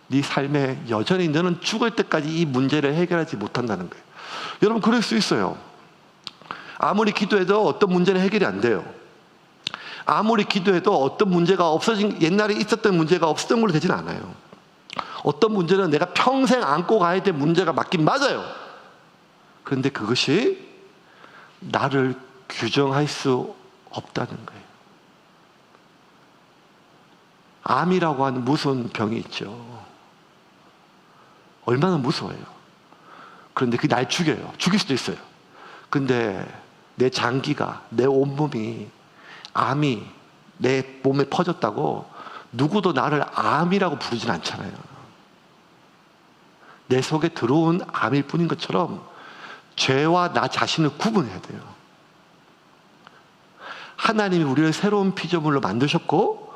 네 삶에 여전히 너는 죽을 때까지 이 문제를 해결하지 못한다는 거예요. 여러분, 그럴 수 있어요. 아무리 기도해도 어떤 문제는 해결이 안 돼요. 아무리 기도해도 어떤 문제가 없어진, 옛날에 있었던 문제가 없었던 걸로 되진 않아요. 어떤 문제는 내가 평생 안고 가야 될 문제가 맞긴 맞아요. 그런데 그것이 나를 규정할 수 없다는 거예요. 암이라고 하는 무서운 병이 있죠. 얼마나 무서워요. 그런데 그게 날 죽여요. 죽일 수도 있어요. 근데 내 장기가, 내 온몸이, 암이 내 몸에 퍼졌다고 누구도 나를 암이라고 부르진 않잖아요. 내 속에 들어온 암일 뿐인 것처럼 죄와 나 자신을 구분해야 돼요. 하나님이 우리를 새로운 피조물로 만드셨고,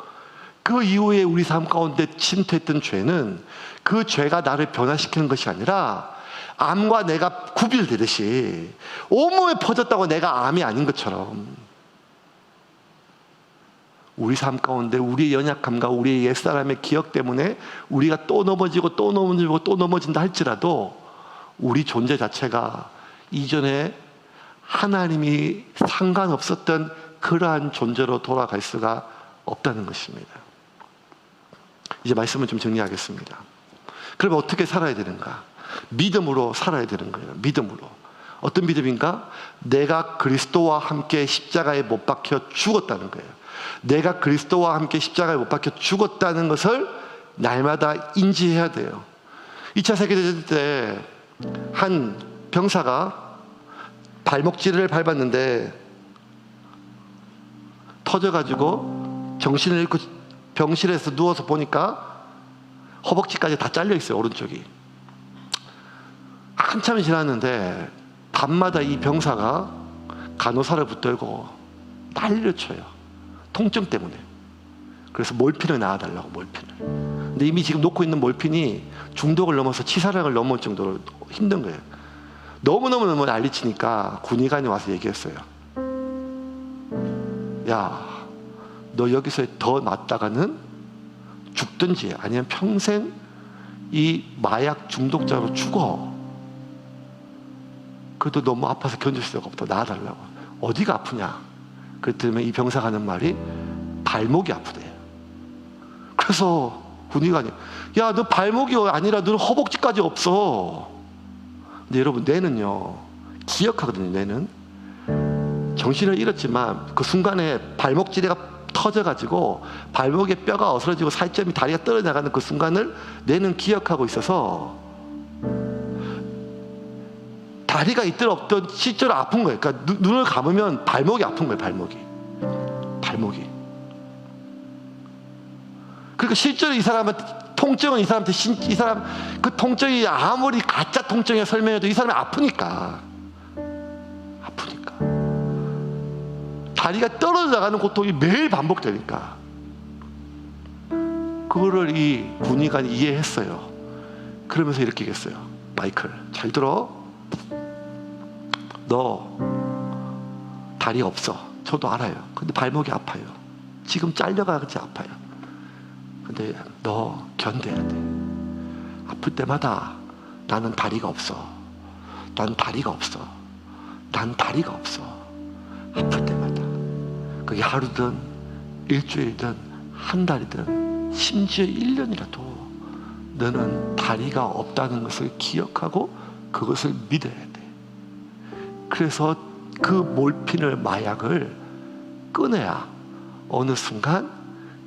그 이후에 우리 삶 가운데 침투했던 죄는 그 죄가 나를 변화시키는 것이 아니라 암과 내가 구별되듯이 온몸에 퍼졌다고 내가 암이 아닌 것처럼 우리 삶 가운데 우리의 연약함과 우리의 옛사람의 기억 때문에 우리가 또 넘어지고 또 넘어지고 또 넘어진다 할지라도 우리 존재 자체가 이전에 하나님이 상관없었던 그러한 존재로 돌아갈 수가 없다는 것입니다. 이제 말씀을 좀 정리하겠습니다. 그러면 어떻게 살아야 되는가? 믿음으로 살아야 되는 거예요. 믿음으로. 어떤 믿음인가? 내가 그리스도와 함께 십자가에 못 박혀 죽었다는 거예요. 내가 그리스도와 함께 십자가에 못 박혀 죽었다는 것을 날마다 인지해야 돼요. 2차 세계대전 때 한 병사가 발목질을 밟았는데 터져가지고 정신을 잃고 병실에서 누워서 보니까 허벅지까지 다 잘려 있어요. 오른쪽이. 한참 지났는데 밤마다 이 병사가 간호사를 붙들고 난리를 쳐요. 통증 때문에. 그래서 몰핀을 놔달라고, 몰핀을. 근데 이미 지금 놓고 있는 몰핀이 중독을 넘어서 치사량을 넘을 정도로 힘든 거예요. 너무너무 난리치니까 군의관이 와서 얘기했어요. 야, 너 여기서 더 놨다가는 죽든지 아니면 평생 이 마약 중독자로 죽어. 그래도 너무 아파서 견딜 수가 없다. 놔달라고. 어디가 아프냐? 그랬더니 이 병사가 하는 말이 발목이 아프대요. 그래서 군의관이, 야, 너 발목이 아니라 너는 허벅지까지 없어. 근데 여러분, 뇌는요, 기억하거든요. 뇌는 정신을 잃었지만 그 순간에 발목지대가 터져가지고 발목의 뼈가 어스러지고 살점이 다리가 떨어져나가는 그 순간을 뇌는 기억하고 있어서 다리가 있든 없든 실제로 아픈 거예요. 그러니까 눈을 감으면 발목이 아픈 거예요. 발목이. 그러니까 실제로 이 사람한테 통증은 이 사람 그 통증이 아무리 가짜 통증에 설명해도 이 사람이 아프니까 다리가 떨어져 나가는 고통이 매일 반복되니까 그거를 이 군의관이 이해했어요. 그러면서 이렇게 얘기했어요. 마이클, 잘 들어. 너 다리 없어. 저도 알아요. 근데 발목이 아파요. 지금 잘려가지고 아파요. 근데 너 견뎌야 돼. 아플 때마다 나는 다리가 없어. 난 다리가 없어. 아플 때마다. 그게 하루든 일주일든 한 달이든 심지어 1년이라도 너는 다리가 없다는 것을 기억하고 그것을 믿어야 돼. 그래서 그 몰핀을, 마약을 끊어야 어느 순간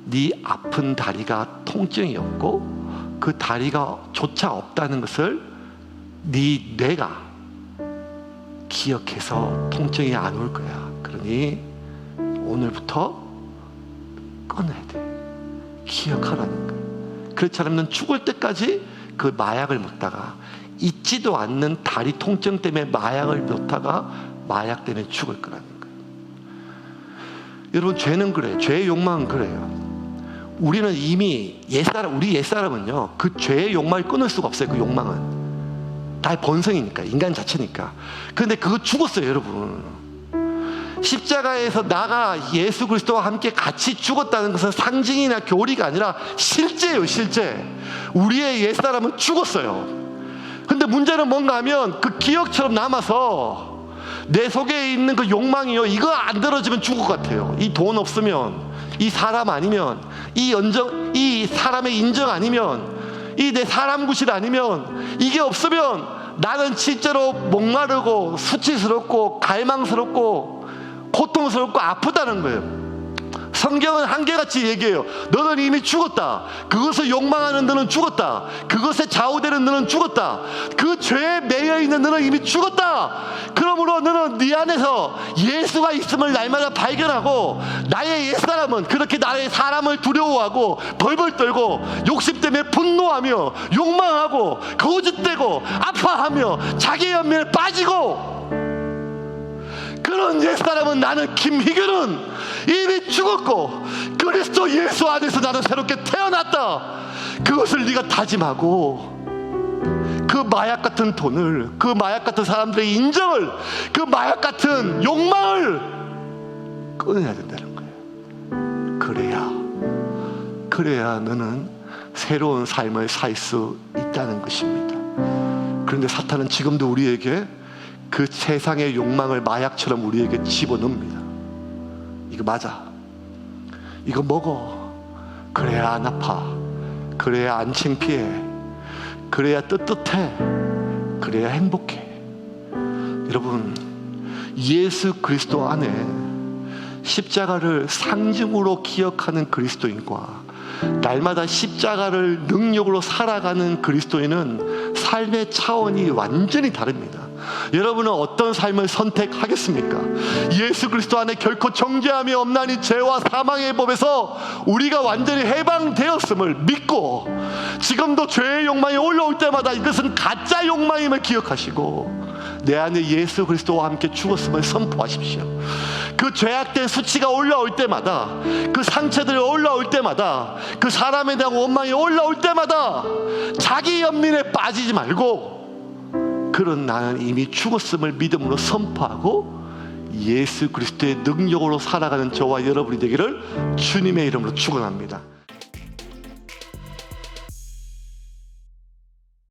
네 아픈 다리가 통증이 없고 그 다리가 조차 없다는 것을 네 뇌가 기억해서 통증이 안 올 거야. 그러니 오늘부터 끊어야 돼. 기억하라는 거야. 그렇지 않으면 죽을 때까지 그 마약을 먹다가 잊지도 않는 다리 통증 때문에 마약을 먹다가 마약 때문에 죽을 거라는 거예요. 여러분, 죄는 그래요. 죄의 욕망은 그래요. 우리는 이미 우리 옛사람은요, 그 죄의 욕망을 끊을 수가 없어요. 그 욕망은 다 본성이니까, 인간 자체니까. 그런데 그거 죽었어요. 여러분, 십자가에서 나가 예수 그리스도와 함께 같이 죽었다는 것은 상징이나 교리가 아니라 실제예요. 실제 우리의 옛사람은 죽었어요. 근데 문제는 뭔가 하면 그 기억처럼 남아서 내 속에 있는 그 욕망이요, 이거 안 들어지면 죽을 것 같아요. 이 돈 없으면, 이 사람 아니면, 이 사람의 인정 아니면, 이 내 사람 구실 아니면, 이게 없으면 나는 실제로 목마르고 수치스럽고 갈망스럽고 고통스럽고 아프다는 거예요. 성경은 한결같이 얘기해요. 너는 이미 죽었다. 그것을 욕망하는 너는 죽었다. 그것에 좌우되는 너는 죽었다. 그 죄에 매여있는 너는 이미 죽었다. 그러므로 너는 네 안에서 예수가 있음을 날마다 발견하고, 나의 옛사람은 그렇게 나의 사람을 두려워하고 벌벌 떨고 욕심 때문에 분노하며 욕망하고 거짓되고 아파하며 자기 연민에 빠지고, 그런 옛사람은, 나는 김희규는 이미 죽었고 그리스도 예수 안에서 나는 새롭게 태어났다. 그것을 네가 다짐하고 그 마약 같은 돈을, 그 마약 같은 사람들의 인정을, 그 마약 같은 욕망을 끊어야 된다는 거예요. 그래야 그래야 너는 새로운 삶을 살 수 있다는 것입니다. 그런데 사탄은 지금도 우리에게 그 세상의 욕망을 마약처럼 우리에게 집어넣습니다. 이거 맞아, 이거 먹어, 그래야 안 아파, 그래야 안 창피해, 그래야 떳떳해, 그래야 행복해. 여러분, 예수 그리스도 안에 십자가를 상징으로 기억하는 그리스도인과 날마다 십자가를 능력으로 살아가는 그리스도인은 삶의 차원이 완전히 다릅니다. 여러분은 어떤 삶을 선택하겠습니까? 예수 그리스도 안에 결코 정죄함이 없나니 죄와 사망의 법에서 우리가 완전히 해방되었음을 믿고, 지금도 죄의 욕망이 올라올 때마다 이것은 가짜 욕망임을 기억하시고 내 안에 예수 그리스도와 함께 죽었음을 선포하십시오. 그 죄악된 수치가 올라올 때마다, 그 상처들이 올라올 때마다, 그 사람에 대한 원망이 올라올 때마다 자기 연민에 빠지지 말고, 그런 나는 이미 죽었음을 믿음으로 선포하고 예수 그리스도의 능력으로 살아가는 저와 여러분이 되기를 주님의 이름으로 축원합니다.